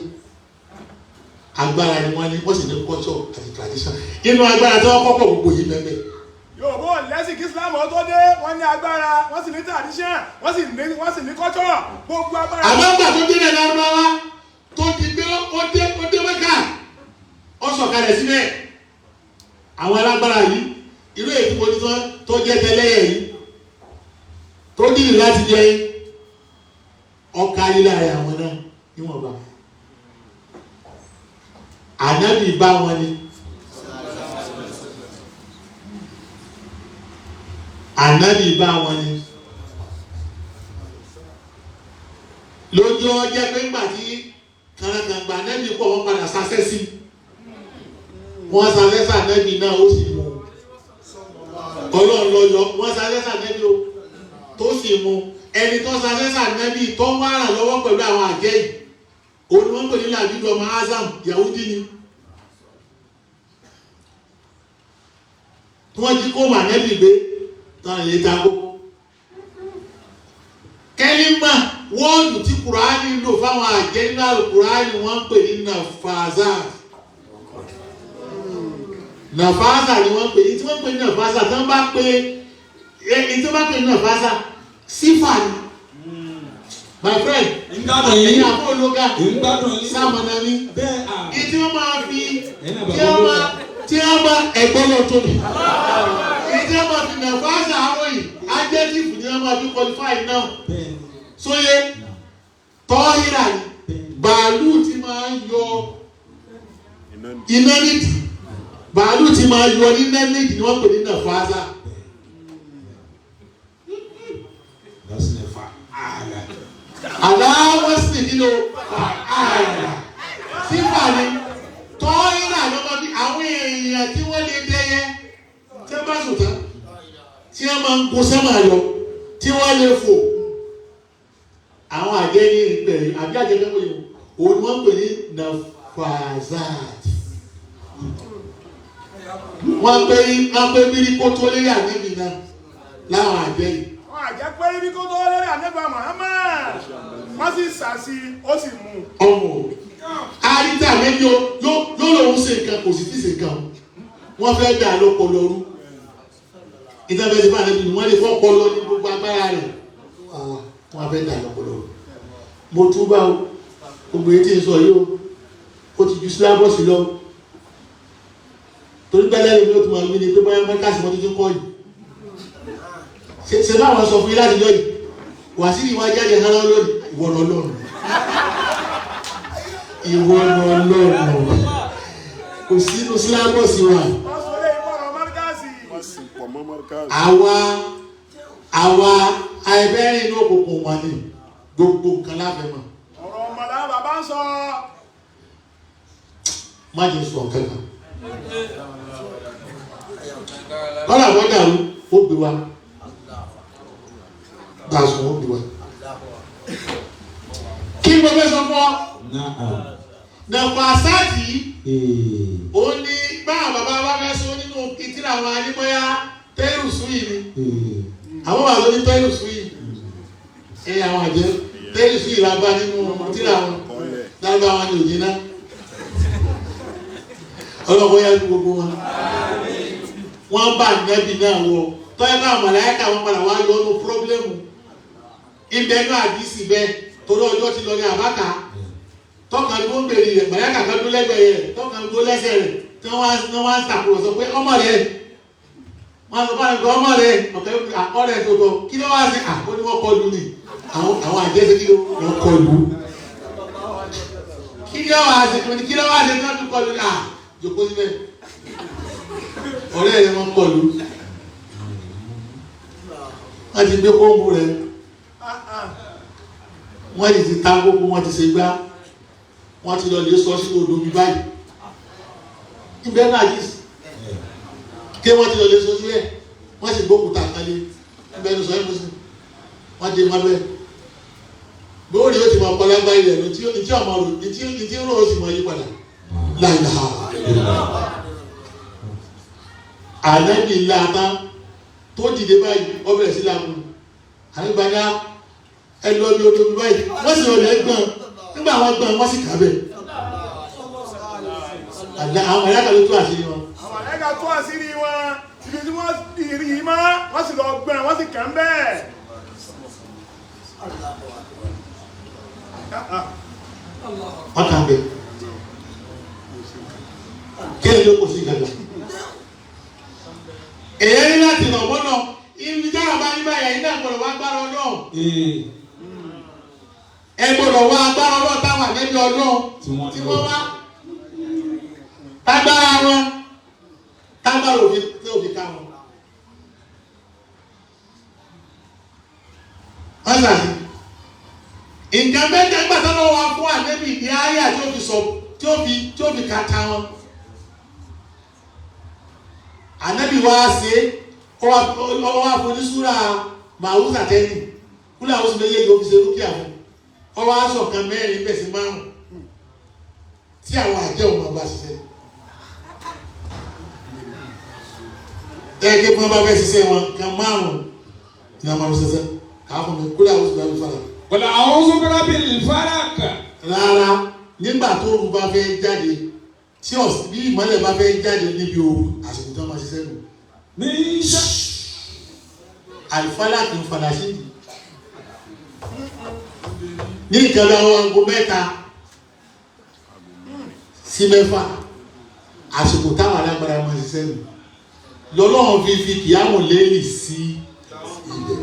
Agbára ni wọ́n ní wọ́n sì ní culture àti tradition. Inú agbára tí wọ́n kọ́kọ́ gbogbo yìí mẹ́mẹ́. Yorùbá lẹ́sìn kí Islam tó dé wọ́n ní agbára wọ́n sì ní tradition wọ́n sì ní culture gbogbo agbára. Àmọ́ gbà tó dé lẹ́nu Lárúbáwá tó ti gbé ó dé Mẹ́kà ó sọ̀kalẹ̀ síbẹ̀. Àwọn alágbára yìí irú èyí tí mo ní tó jẹ́ tẹ́lẹ̀yẹ̀ yìí tó dìrì láti jẹ́ ọkà ilé ayé àwọn náà níwọ̀nba. Ànábì bá wọn ni. Ànábì bá wọn ni. Lójú ọjọ́ pé ńgbà tí kàràkàngbà ànábì pọ̀ wọ́n padà sasẹ́ sí. Wọ́n sasẹ́ sí ànábì náà ó sì mú. Ọlọ́run lọ́yọ̀ wọ́n sasẹ́ sí ànábì tó sì mú. Ẹni tó sasẹ́ sí ànábì tó ń wá ràn lọ́wọ́ pẹ̀lú àwọn àjẹ́ yìí. Òun wọ́n pè ní Làbídù ọmọ Azam Yahudi ni. Wọ́n jí kó mà nẹ́bì gbé tán lè tako. Kẹ́límà wọ́ọ̀dù tí Kùránì lò fáwọn àjẹ́ńdà Kùránì wọ́n ń pè ní nàfàzà. Nàfàzà ni wọ́n pè ní tí wọ́n pè ní nàfàzà tí wọ́n bá pè ní nàfàzà sífà ni. My friend, ẹ̀yin àbúrò lóga, sàmọ̀nàmí, ìtí wọ́n máa fi tí wọ́n bá ẹ̀gbọ́n lọ tóbi. Ìtí wọ́n máa fi nàfàzà àwọn yìí, adjective ni wọ́n máa fi qualify náà. Sóyè tọ́hírà ni bàálù tí máa ń yọ iná nídìí. Bàálù tí máa yọ iná nídìí ni wọ́n pè ní nàfàzà. Aláwọ̀ sì nínú ààrẹ sífà ni tọ́hírà ló máa bí àwọn èèyàn tí wọ́n lè dẹ́yẹ tí wọ́n bá sùn tán tí wọ́n wọ́n máa ń kó sẹ́mà lọ tí wọ́n lè fò àwọn àjẹ́ ní ìpẹ̀rẹ̀ àbí àjẹ́ lẹ́wọ̀ yìí òun wọ́n pè ní nafazat wọ́n pè bírí kó tó lé àníbi náà láwọn àjẹ́ yìí. wọ́n àjẹ́ pé ibi kó tó lé àníbi Muhammad wọ́n sì sàṣì ó sì mú. ọmọ àríta méjì yóò lòun ṣe nǹkan kò sì fi ṣe nǹkan wọ́n fẹ́ dà lọ́pọ̀ lọ́rú ìtàbẹ̀sí fún àlejò wọ́n lè fọ́ pọlọ ní gbogbo agbára rẹ̀ wọ́n fẹ́ dà lọ́pọ̀ lọ́rú. mo túbà o gbogbo etí ń sọ yìí o ó ti ju sílábọ̀sì lọ torí bẹ́ẹ̀ lẹ́yìn ló ti máa wí ni pé báyọ̀ mẹ́kàsì wọn tuntun kọ́ yìí ṣe báwọn sọ fún yín láti lọ yìí wà sí ìwà jáde hàn lónìí ìwọ lọ́lọ́run ìwọ lọ́lọ́run kò sínú sílábọ̀sì wa. àwa àìbẹ́rìn inú òkùnkùn wà ní gbogbo nǹkan láfẹ́ mọ̀. ọ̀rọ̀ ọmọdé bàbá ń sọ. má jẹ́ sọ kankan. kọ́lá wọ́n dàrú ó gbé wa gbàsùn ó gbé wa. kí n gbọ́dọ̀ sọ fún ọ. nàfà sáàtì ó ní báwọn bàbá wa fẹ́ sọ nínú ìtìlẹ̀ àwọn anímọ́yá tẹ́rù sùúyì ni àwọn wà lórí tẹ́rù sùúyì àwọn àjẹ́ tẹ́rù sùúyì la bá nínú ìtìlẹ̀ àwọn lábá wọn ní òjì náà ọlọ́kọ̀ yá ní gbogbo wọn wọ́n bá nẹ́bí náà wọ tọ́yẹ́ náà màláíkà wọn padà wá yọ ọ́nù pírọ́blẹ́mù ibẹ̀ náà àdìsí bẹ́ẹ̀ torí ọjọ́ ti lọ ní àbáta tọ́ka ló ń bèrè rẹ̀ màláíkà kan tó lẹ́gbẹ̀ẹ́ rẹ̀ tọ́ka ló lẹ́sẹ̀ rẹ̀ tí wọ́n wá ń tàkùrọ̀sọ pé ọmọ rẹ̀ wọ́n sọ fún àgbẹ̀ ọmọ rẹ̀ ọ̀rẹ́ tòótọ́ kí ló wá sí àkóní wọ́n kọlu ni àwọn àjẹsẹ̀ kí ló wọ́n kọlu kí ló wá sí kí ló wá sí kí wọ́n tún kọlu ni jòkó síbẹ̀ ọ̀rẹ́ rẹ̀ wọ́n kọlu wọ́n ti gbé kóńgò rẹ̀ wọ́n ti ta gbogbo wọ́n ti ṣe gbá wọ́n ti lọ lè sọ sínú odò mi báyìí ibẹ̀ náà yìí ké wọ́n ti lọ lè sọ sí ẹ̀ wọ́n sì gbókùtà kan lé ibẹ̀ ní sọ ẹ́ mọ́sí wọ́n dé má bẹ́ẹ̀ bóòrè ó ti máa kọ́ lágbá ilẹ̀ lọ tí ọmọ rò tí ó rò ó sì máa yí padà láìláha ànábì ńlá tán tó dìde báyìí ó bẹ̀rẹ̀ sí láàmú àgbàdá ẹlú ọbí odò mi báyìí wọ́n sì rọlẹ̀ gbọ́n nígbà wọn gbọ́n wọ́n sì kàbẹ̀ àwọn ẹ̀yà kan ló tó àṣírí wọn. àwọn ẹ̀yà kan tó àṣírí wọn ibi tí wọ́n rí i mọ́ wọ́n sì lọ gbọ́n wọ́n sì kàn bẹ́ẹ̀. wọ́n kàn bẹ́ẹ̀ kí ló kò sí gàgà. èyí ní láti nà ọ̀gbọ́n náà ibi tí àwọn bá ní báyà yìí náà gbọ́dọ̀ wá agbára ọlọ́run. ẹ gbọ́dọ̀ wá agbára ọlọ́run táwọn àgbẹ̀bí ọlọ́run tí wọ́n wá. tágbára wọn tágbára òfin tí òfin ká wọn. wọ́n ṣàṣì. nǹkan mẹ́ta gbàtọ́ lọ́wọ́ wa fún àgbẹ̀bí ní ayé àti òfin sọ tí ó fi kàtà wọn. Ànábì wa ṣe ọwọ́ àfonísúra màwúsà tẹ́lì kúlẹ̀ àwọn oṣù méjèèjì ó fi ṣe rúkìá fún ọwọ́ aṣọ kan mẹ́rin bẹ̀ sí márùn tí àwọn àjẹ́ òun ọba ṣiṣẹ́ ẹgbẹ́ fún ọba bẹ́ẹ̀ ṣiṣẹ́ wọn kan márùn ní àwọn ọmọ ṣiṣẹ́ káfọ́ mi kúlẹ̀ àwọn oṣù méjèèjì fara. wọ́n àwọn oṣù méjèèjì bí fáràkà. rárá nígbà tó òun bá fẹ́ jáde tí bí ìmọ̀lẹ̀ bá fẹ́ jáde níbi òru àsìkò tó máa ṣiṣẹ́ nù. ní iṣẹ́. àlùfáà kì í padà sí ìdí. ní nǹkan bí àwọn aago mẹ́ta sí mẹ́fà àsìkò táwọn alágbára máa ṣiṣẹ́ nù. lọ́lọ́run fi kìámù lélì sí ibẹ̀.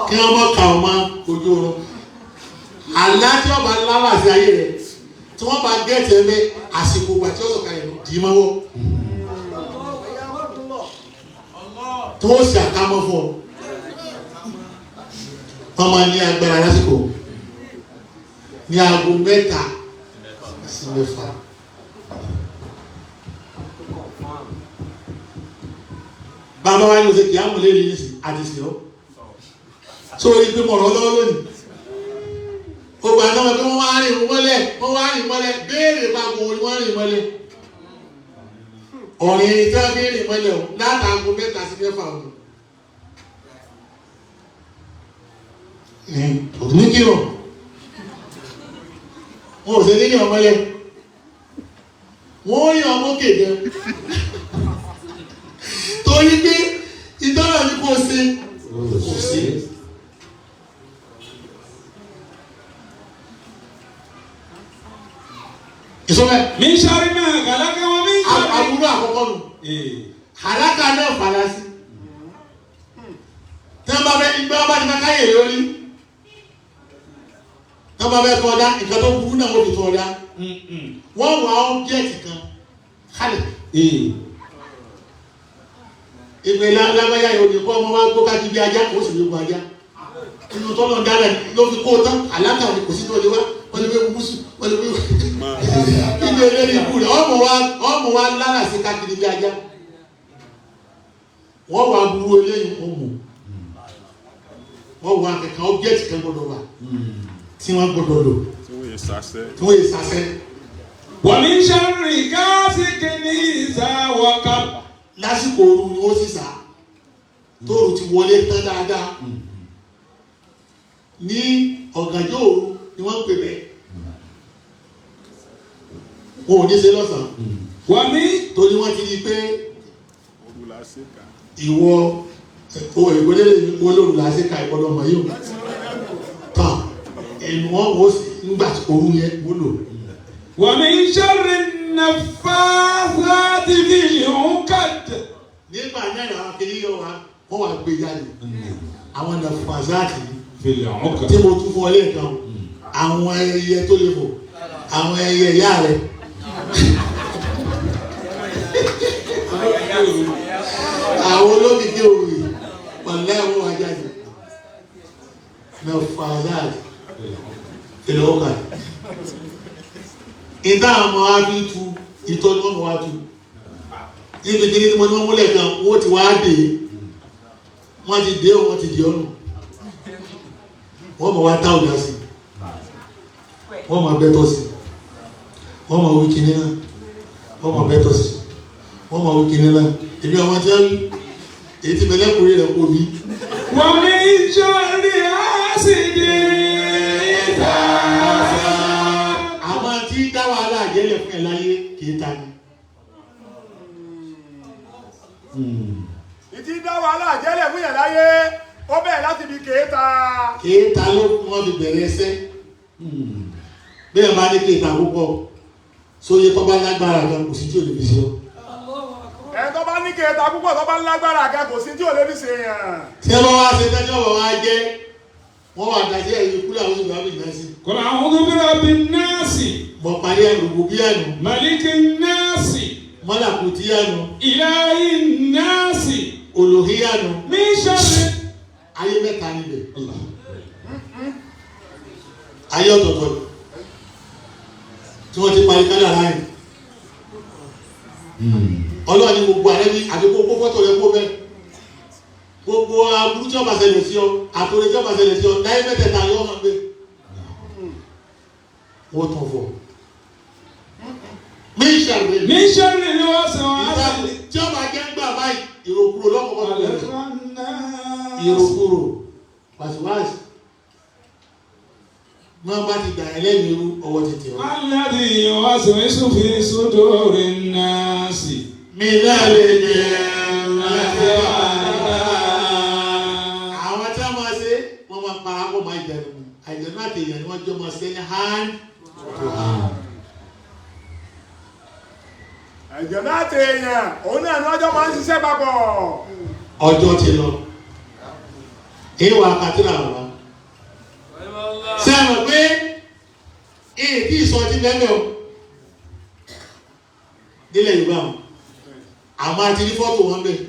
kí wọ́n mọ̀ ká ọmọ ojú oorun. àlá tí wọ́n bá láwà sí ayé rẹ̀ tí wọ́n bá gẹ́ẹ̀tì ẹ̀mẹ́ àsìkò ìgbà tí ó sọ̀ka ẹ̀rọ dì í mọ́wọ́ tí wọ́n sì àkámọ́ fún ọ wọ́n máa ní agbára lásìkò ní aago mẹ́ta sí mẹ́fà bá bàbá wa ní oṣù kìí àmúlẹ̀ rí ní sí àti sí ọ́ sórí pé mọ̀rọ̀ lọ́wọ́ lónìí gbogbo àná wọn pé wọ́n wá rìn mọ́lẹ̀ béèrè papọ̀ wọ́n rìn mọ́lẹ̀ ọ̀rìn ẹni tí wọ́n fi rìn mọ́lẹ̀ o látàgò 3 sí 4 ọ̀dọ̀ òtún ní kírọ̀ wọn ò sí ní ọmọlẹ̀ wọ́n rí ọmọ kéde torí pé ìtọ́nà ní kò sí ìsọ́fẹ́ mi sáré náà kàlákà wọn mi sáré. àbúrò àkọ́kọ́ nù àlákà náà fàlà sí tí wọ́n bá fẹ́ ìgbà bá ti máa káyè lórí tí wọ́n bá fẹ́ tọ́ ọ̀dá nǹkan tó burú náà wọ́n fi tọ́ ọ̀dá wọ́n wà ọ́bjẹ́tì kan kálẹ̀ ìgbè lágbáyà yóò ní kó ọmọ wa kó kájí bí ajá kó sì ní kó ajá inú tọ́lọ̀ dára ló fi kó tán àlákà ní kò sí tó lé wá wọ́n lè wé gúúsù wọ́n lè wé ilé ẹlẹ́rìí ikú rẹ̀ ọmọ wa lára sí kájí bí ajá wọ́n wà burú eléyìí ọmọ wọ́n wà kẹ̀kẹ́ ọ́bjẹ́tì kan gbọ́dọ̀ wà tí wọ́n gbọ́dọ̀ lò tí wọ́n yẹ sasẹ́. wọ́n ní sáré gáàsì kìíní ìsáwọ́ká. lásìkò ooru ni ó sì sá tóòrù ti wọlé tán dáadáa ní ọ̀gànjọ́ òru ni wọ́n ń pè bẹ́ẹ̀ wọn ò ní ṣe lọ́sàn-án wọ́n ní torí wọ́n ti di pé ìwọ ìgbélé olórùlàṣẹ́ka ìgbọ́dọ̀mọ̀ yìí tán ẹnu wọn wò sí nígbà tí ooru yẹn wúlò. wọ́n ní sáré nàfààsì fi hàn kàdé. nígbà náà làwọn kiri yọ wa wọ́n wà gbé jáde àwọn nàfààsì tí mo tún fún ọ lẹ́ẹ̀kan àwọn ẹyẹ tó lè fò àwọn ẹyẹ ìyá rẹ àwọn olókìkí òwe pẹ̀lú ẹ̀wọ̀n ajáde nàfààsì ìlọ́ọ̀kà ìdá àmọ́ á fi tu ìtọ́jú ọmọ wa tu níbi kí ní mo ní wọ́n múlẹ̀ kan wọ́n ti wá dé wọ́n ti dé wọ́n ti di ọ̀nà wọ́n mọ̀ wá tá ọ̀dà sí wọ́n mọ̀ bẹ́tọ̀ sí wọ́n mọ̀ wí kíní náà wọ́n mọ̀ bẹ́tọ̀ sí wọ́n mọ̀ wí kíní náà èmi ọmọ tí wọ́n èyí ti bẹ̀lẹ́kùnrin rẹ̀ kò bí. wọ́n ní sáré àṣìdè ìta. àwọn tí dá wàhálà àjẹlẹ̀ fún ẹ̀ láyé kì í ta ni. ìdí dá wàhálà àjẹlẹ̀ fún yẹn láyé ó bẹ̀rẹ̀ láti bí kéèta. kéèta ló wọ́n fi bẹ̀rẹ̀ ẹsẹ̀ bẹ́ẹ̀ máa ní kéèta púpọ̀ sóye tó bá lágbára gan kò sí tí ò lè fi ṣe ọ́. ẹ tó bá ní kéèta púpọ̀ tó bá lágbára gan kò sí tí ò lè fi ṣe yàn. tí ẹ bá wá ṣe tẹ́jọ́ bá wá jẹ́ wọ́n wà dájú ẹ̀yìn kúlẹ̀ àwọn oṣù bàbí náà sí. kọ́lá àwọn tó bẹ̀rẹ̀ bí nọ́ọ̀sì. mọ̀ parí ẹ̀rùgbò bí ẹ̀nu. màlíkì nọ́ọ̀sì. mọ́làkùtì ẹ̀nu. ìlàyé nọ́ọ̀sì. olóhí ẹ̀nu. mi sáré. ayé mẹ́ta níbẹ̀. ayé ọ̀tọ̀ọ̀tọ̀ tí wọ́n ti parí kálá láyé. ọlọ́ọ̀ni gbogbo àrẹ́ ní àdúgbò kó fọ́tò rẹ̀ kó bẹ́ẹ̀. gbogbo aburú tí wọ́n bá ṣẹlẹ̀ sí ọ àtòrè tí wọ́n bá ṣẹlẹ̀ sí ọ láyé mẹ́tẹ̀ẹ̀ta yọ ọmọ gbé. wọ́n tún fọ. mi sáré ni wọ́n sọ wá sí. tí wọ́n bá jẹ́ ń gbà báyìí ìròkúrò lọ́kọ̀ọ́ bẹ̀rẹ̀. ìròkúrò wàsíwàsí wọ́n bá ti dà ẹlẹ́yìn irú ọwọ́ tètè ọ́. aládì ìwàsó ìsúnfì sódòrè nàásì. mi náà lè jẹ láti wá. àwọn tí wọ́n máa ṣe wọ́n máa para wọ́n máa jẹun àìjẹun àti èèyàn ni wọ́n jọ máa ṣe ní hand to hand. ẹ̀jẹ̀ náà ti èèyàn òun náà ni ọjọ́ máa ń ṣiṣẹ́ papọ̀. ọjọ́ ti lọ ìwà kàtúrà wà ṣe é mọ̀ pé èyí tí ìsọjí lẹ́lẹ̀ o nílẹ̀ Yorùbá o àmọ́ àti ní fọ́tò wọn bẹ́ẹ̀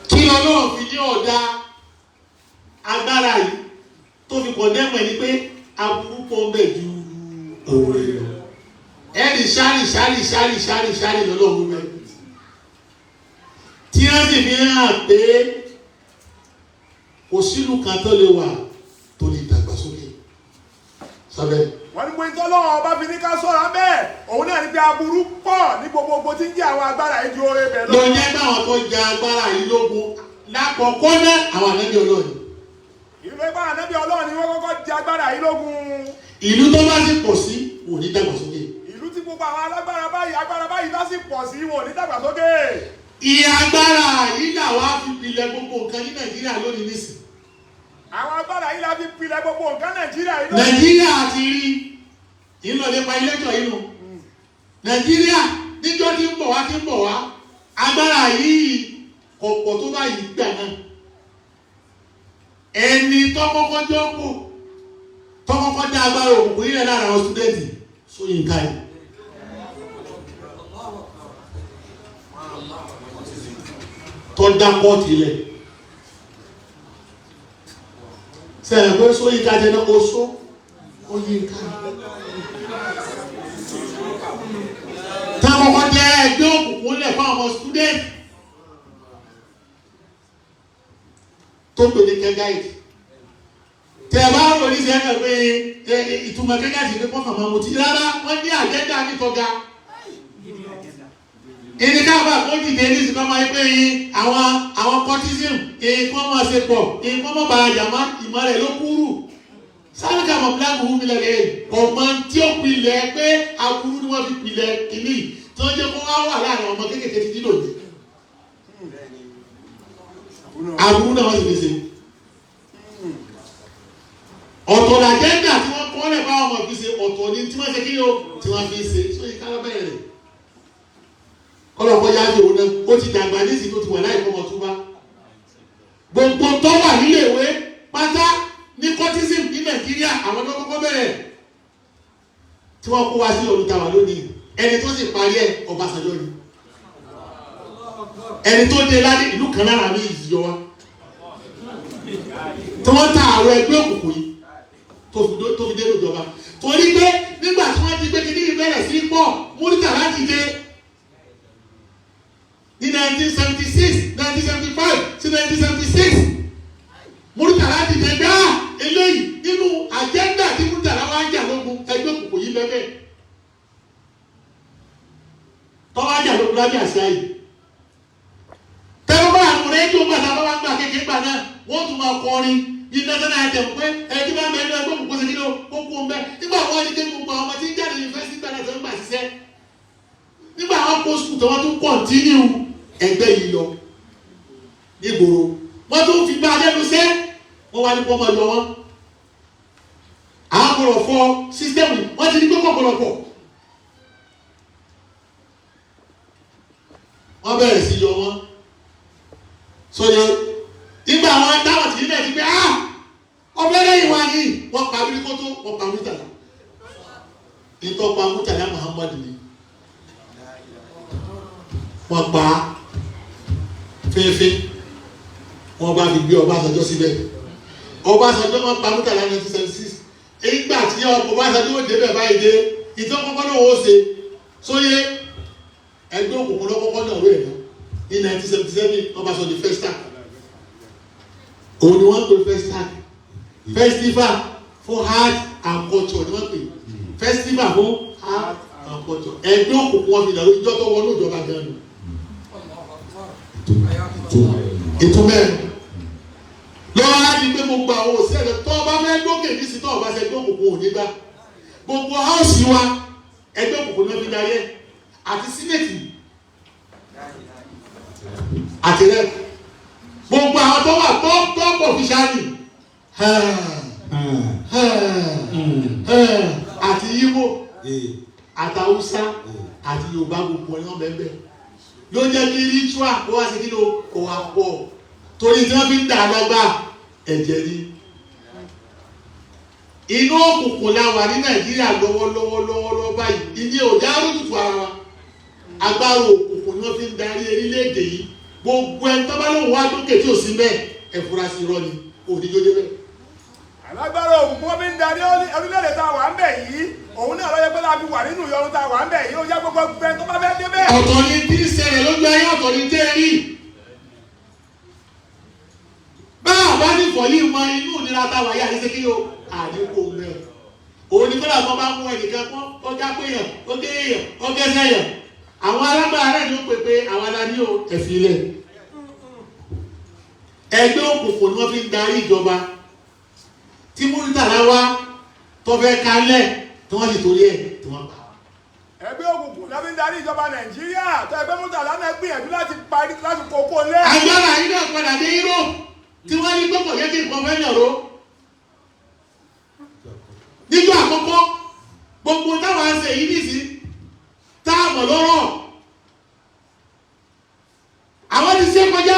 kí Ọlọ́run fi ní ọ̀dà agbára yìí tó fi pọ̀ dẹ́mọ̀ ni pé aburú pọ̀ ń bẹ̀ ju òwe lọ ẹ̀rì sárì lọ́lọ́run bẹ́ẹ̀ tí wọ́n sì fi hàn pé kò sílùú kan tó lè wà tó lè dàgbàsókè sábẹ́. wọ́n ní pé tọ́lọ́wọ́ ọba fi ní ká sọ̀rọ̀ bẹ́ẹ̀ òun náà ní pé aburú pọ̀ ní gbogbogbò tí ń jẹ́ àwọn agbára yìí ju oore bẹ̀ lọ. ló jẹ́ báwọn tó jẹ agbára yìí lógun lákọ̀ọ́kọ́ náà àwọn ànábì Ọlọ́run. ìlú ẹgbẹ́ ànábì Ọlọ́run ni wọ́n kọ́kọ́ jẹ agbára yìí lógun. ìlú tó bá sì pọ̀ sí wọn ò ní dàgbàsókè. ìlú tí gbogbo àwọn agbára báyìí bá sì pọ̀ sí wọn ò ní dàgbàsókè. ìyá agbára yìí là wá fi pilẹ̀ gbogbo nǹkan ní Nàìjíríà lónìí nísìn. àwọn agbára yìí la fi pilẹ̀ gbogbo nǹkan Nàìjíríà yìí lónìí. Nàìjíríà ti rí ìlú nípa iléjọ yìí nù. Nàìjíríà níjọ́ tí ń bọ̀ wá agbára yìí kọ̀pọ̀ tó báyìí gbà náà. ẹni tọ́kọ́kọ́ jọ́pọ̀ tọ́kọ́kọ́ dá agbára òkùnkùn yìí lára àwọn sítúdẹ̀ntì Ṣóyínká yìí. tọ́dá pọ́ọ̀tì ilẹ̀ sẹ́yìn pé Ṣóyínká jẹ́ náà oṣó Ṣóyínká táwọn ọkọ̀ jẹ́ ẹgbẹ́ òkùnkùn lẹ̀ fún àwọn student tó pè ní kẹ́gáìdì tẹ̀ bá rò ní sẹ́yìn pé ìtumọ̀ kẹ́gáìdì ní kọ́kàn máa mutí rárá wọ́n ní àjẹ́dá nítọ́ga ìní káàbà kó dìde ní ìsìnkú ọmọ ẹgbẹ́ yìí àwọn cortism kọ́ máa ṣe pọ̀ kọ́ máa bá àjàmá ìmọ̀ rẹ̀ ló kúrú sáríkà mọ̀ bíláàmù wú mílẹ̀ lẹ́yìn ọmọ tí ó pilẹ̀ pé aburú ni wọ́n fi pilẹ̀ kìíní tí wọ́n jẹ́ kó wá wà láàrin ọmọ kéékèèké ti dídò ní aburú náà wọ́n sì fi ṣe ọ̀tọ̀ làjẹ́ndà tí wọ́n kọ́ lẹ̀ bá ọmọ fi ṣe ọ̀tọ̀ ní tí wọ́n ṣe kí yóò tí wọ́n fi ṣe Ṣóyínká lọ́bẹ̀rẹ̀ rẹ̀ kọlọ̀kọ́ yáájú òun náà ó ti dàgbà nísìnyí tó ti wà láì fọmọ túbá gbogbo tó wà nílé ìwé pátá ní cortism ní Nàìjíríà àwọn tó kọ́kọ́ bẹ̀rẹ̀ tí wọ́n kó wá sí olùtawà lónìí ẹni tó sì parí ẹ̀ Ọbásanjọ́ ni ẹni tó dé ládé ìlú kan lára ní ìyọ wa tí wọ́n ta àwọn ẹgbẹ́ òkùnkùn yìí tó fi dé lójọba torí pé nígbà tí wọ́n ti gbé kí ní ìbẹ̀rẹ̀ sí pọ̀ Múrítàlá ti dé ní 1976 1975 sí 1976 Múrítàlá ti dé gbá eléyìí nínú àjẹ́ndà tí Múrítàlá wá ń jà lógun ẹgbẹ́ òkùnkùn yìí bẹ́ẹ̀ tọ́wọ́ jà lógun lábẹ́ àṣà yìí tẹ́lẹ̀ bá àwọn rédíò gbàdá bá wá gbà kékeré gbà náà wọ́n tún máa kọrin bí national anthem pé ẹni bá mẹ́rin ẹgbẹ́ òkùnkùn sí kí ló kó kú ọmọ nígbà wọ́n ní kékeré gbogbo àwọn ọmọ tí ń jáde yunifásitì gbàdá tó ń gbà ṣiṣẹ́ nígbà wọn kó sùkúl tó wọ́n tún kọ̀ntínú ẹgbẹ́ yìí lọ nígboro wọ́n tún fi bá lẹ́nu sẹ́ wọ́n wá ní kó máa lọ wọn àwọn kọ̀rọ̀ fọ sísítẹ́mù wọ́n ti ní kó kọ̀pọ̀lọpọ̀ wọ́n bẹ̀rẹ̀ sí yọ wọn sọyẹ nígbà wọn dáwọ̀ tí níbẹ̀ ti pé ọbẹ̀ lẹ́yìn wa ni wọ́n pa Abílíkótó wọ́n pa Múrítàlá ìtọ́pa Múrítàlá Muhammad ni wọ́n pa fẹ́ẹ́fẹ́ wọ́n bá fi gbé Ọbásanjọ́ síbẹ̀ Ọbásanjọ́ wọ́n pa Múrítàlá 1976 ìgbà tí Ọbásanjọ́ ó débẹ̀ báyìí dé ìtọ́kọ́kọ́ náà ó ṣe sóyè ẹgbẹ́ òkùnkùn lọ́kọ́kọ́ náà wẹ̀ náà ní 1977 wọ́n bá sọ di Festac òun ni wọ́n pè Festac festival for art and culture ni wọ́n pè festival for art and culture ẹgbẹ́ òkùnkùn wọn fi dàrú ìjọ tó wọnú ìjọba gan-an ìtumẹ̀ lọ́wọ́ á di pé gbogbo àwọn òṣèlú tó ọba fẹ́ lókè ní sí tó ọba ṣe ẹgbẹ́ òkùnkùn òní gbá gbogbo house wa ẹgbẹ́ òkùnkùn náà fi darí ẹ̀ àti sínéètì àti rẹ̀ gbogbo àwọn tó wà tọ́pọ̀ fi ṣáàlì àti Yíbò àti Haúsá àti Yorùbá gbogbo ẹ̀ náà bẹ́ẹ̀ ló jẹ́ kí ritual kó wá sí kí ló kó wá pọ̀ torí tí wọ́n fi ń dà lọ́gbà ẹ̀jẹ̀ ni inú òkùnkùn la wà ní Nàìjíríà lọ́wọ́lọ́wọ́ báyìí ìdí òjá rúdùtù ara wa agbára òkùnkùn ni wọ́n fi ń darí orílẹ̀-èdè yìí gbogbo ẹni tó bá lóun wá lókè tí ò sí bẹ́ẹ̀ ẹ̀fúrasì rọ ni òdìjọ́ dé bẹ́ẹ̀. alágbára òkùnkùn wọn fi ń darí orílẹ̀-èdè tá a wà ń bẹ̀ yìí òun náà lọ́yẹ́ pé láti wà nínú ìyọrun tá a wà ń bẹ̀ yìí ó jẹ́ gbogbo ẹni tó bá fẹ́ dé bẹ́ẹ̀. ọ̀tọ̀ ni tí ń ṣẹlẹ̀ lójú ayé ọ̀tọ̀ ni tẹ́ rí bá ní ìfọ̀lì mọ inú ìnira táwa yà ní sékìlì o àdínkù mẹ́ òun ni kọ́lá kan bá mú ẹnìkan pọ́n ó já pé yàn ó gé yàn ó gẹ́sẹ̀ yàn àwọn alágbára rẹ̀ ló pè pé àwọn adáni ò ẹ̀fìlẹ̀ ẹgbẹ́ òkùnkùn ni wọ́n fi ń darí ìjọba tí Murtala wá tó fẹ́ kalẹ̀ tí wọ́n sì torí ẹ̀ tí wọ́n pa. ẹgbẹ́ òkùnkùn ló fi ń darí ìjọba Nàìjíríà tó ẹgbẹ́ Murtala náà gbìyànjú láti parí láti kókó lẹ́. agbára yìí náà padà dé Europe tí wọ́n ní gbọ́dọ̀ yẹ kí nǹkan fẹ́ yàrá níjọ́ àkọ́kọ́ gbogbo táwọn ṣe yìí nìsí táàmù lọ́rọ̀ àwọn ti ṣe kọjá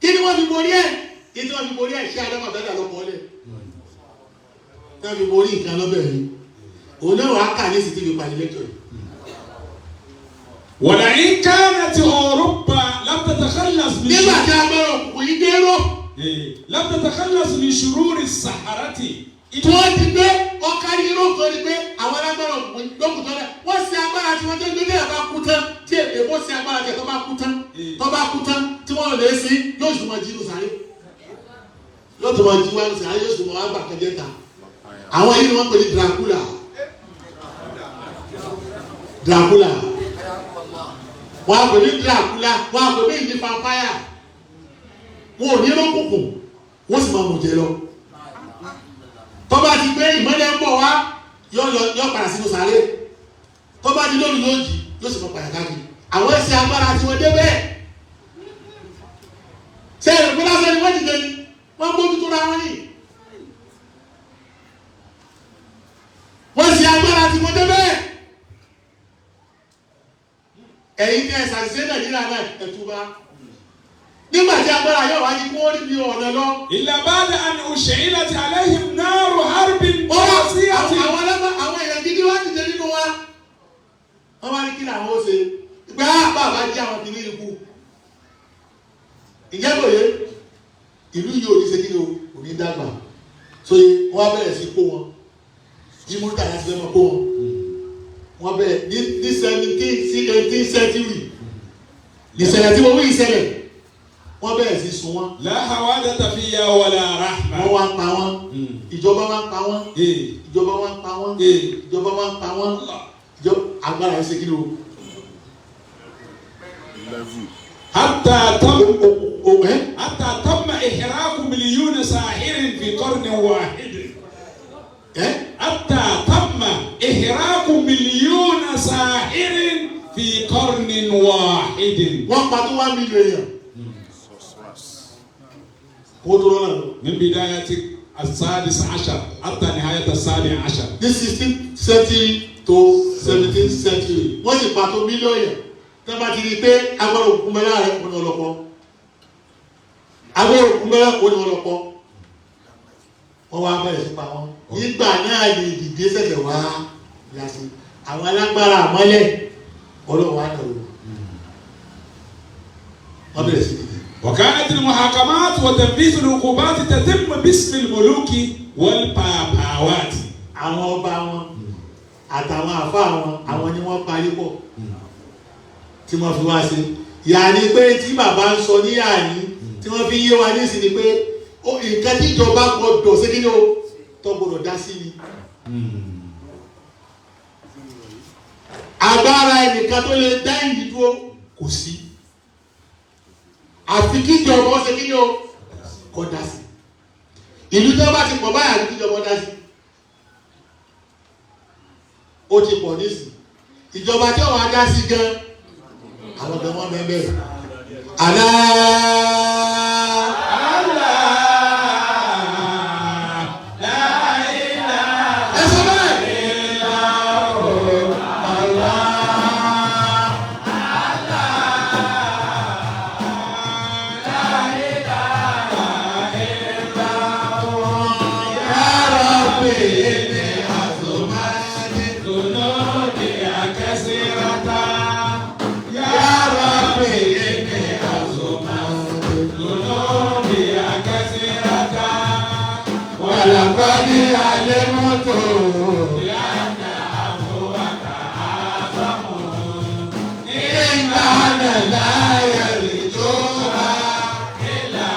kí ni wọ́n fi borí ẹ̀ kí ni wọ́n fi borí ẹ̀ ṣé Adamu Abẹ́dà ló kọ́ lẹ̀ tí wọ́n fi borí nǹkan lọ́bẹ̀ yìí òun náà wàá kà ní ìsìtì fi parí lẹ́tọ̀ yìí. ولئن كانت أوروبا لم تتخلص من nígbà tí agbára òkùnkùn yìí dé ró لم تتخلص من شرور السحرة tí wọ́n ti gbé ọkàrí irú kan ni pé àwọn alágbára lókùn tó dẹ̀ wọ́n ṣe agbára tí wọ́n tẹ́ gbé dẹ́yà bá kú tán tí èbó ṣe agbára tí tó bá kú tán tí wọ́n lè sí yóò sì mọ jí lù sáré yóò tó mọ jí wá lù sáré yóò sì mọ wá gbà kẹjẹ ta àwọn yìí ni wọ́n pè ní Dracula wọ́n á pè ní Dracula wọ́n á pè ní ìdí vampire wọn ò ní lókùnkùn wọ́n sì máa mọ̀ jẹ lọ tọ́ba ti gbé ìmọ́lẹ̀ ń bọ̀ wá yọ padà sínú sáré tọ́ba ti lórí lójì yóò sì mọ padà káàkiri àwọn ẹ̀sìn agbára tí wọ́n dé bẹ́ẹ̀ ṣe èrò pé lásán ni wọ́n ti dẹni wọ́n gbójú tó ra wọn ní wọ́n ṣe agbára tí wọ́n dé bẹ́ẹ̀ ẹ̀yin ní ẹ̀sà ṣe Nàìjíríà náà ẹ̀túbá nígbà tí agbára yóò wá ní kó rí bí ọ̀nà lọ. إلا بعد أن أشعلت عليهم نار حرب قاسية. àwọn èèyàn gidi wá dìde nínú wa wọ́n wá ní kí làwọn ó ṣe pé bàbá jẹ́ àwọn kìíní ikú ìjẹ́bòye ìlú yìí ò ní ṣe kí ni ò ní dàgbà so wọ́n á bẹ̀rẹ̀ sí kó wọn tí Murtala ti fẹ́ mọ́ kó wọn wọ́n bẹ̀rẹ̀ ní 17th century ìṣẹ̀lẹ̀ tí wọ́n wí ìṣẹ̀lẹ̀ wọ́n bẹ̀rẹ̀ sí sun wọn. لا حوادث فيها ولا رحمة. wọ́n wá ń pa wọ́n ìjọba wá ń pa wọ́n ìjọba wá ń pa wọ́n ìjọba wá ń pa wọ́n agbára ẹ̀ ṣe kí ni o. حتى تم إحراق مليون ساحر في قرن واحد. حتى تم إحراق مليون ساحر في قرن واحد. wọ́n pa tó 1 million èèyàn. من بداية السادس عشر حتى نهاية السابع عشر. This 16th century to 17th century. wọ́n sì pa tó mílíọ̀nù yẹn tó bá ti di pé agbára òkú mẹ́lá rẹ̀ kò ní ọlọ́pọ̀ agbára òkú mẹ́lá kò ní ọlọ́pọ̀ wọ́n wá bẹ̀rẹ̀ sí pa wọ́n. nígbà náà ni ìdìde ṣẹ̀ṣẹ̀ wá yàtọ̀ àwọn alágbára àmọ́lẹ̀ ọlọ́wọ́ àdàwọ̀ wọ́n bẹ̀rẹ̀ sí dìde. وكانت المحاكمات وتنفيذ العقوبات تتم باسم الملوك والباباوات. àwọn ọba wọn àtàwọn àfáà wọn àwọn ni wọ́n parí pọ̀ tí wọ́n fi wá sí yàní pé tí bàbá ń sọ ní yàní tí wọ́n fi yé wa ní ìsìn ni pé nǹkan tí ìjọba gbọdọ̀ sí kíni o tó gbọdọ̀ dá sí ni. agbára ẹnìkan tó lè dá ìlú dúró kò sí àfi kí ìjọba ó ṣe kíni o kò dá sí ìlú tó bá ti pọ̀ báyà kí ìjọba dá sí ó ti pọ̀ nísì ìjọba tí wọ́n á dá sí gan àwọn ọ̀dọ́ wọn bẹ́ẹ̀ bẹ́ẹ̀ àlá. لا يرجوها إلا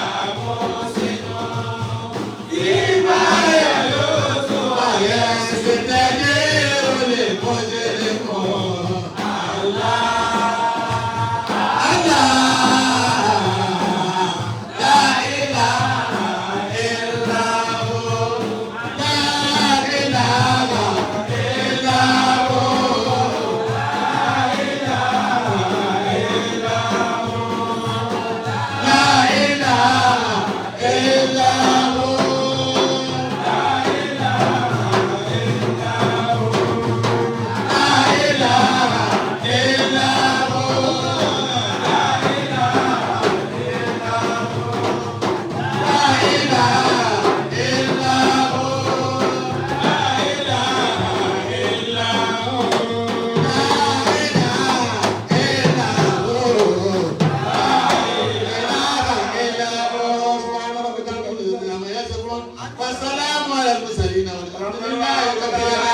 والسلام على المرسلين والحمد لله رب العالمين.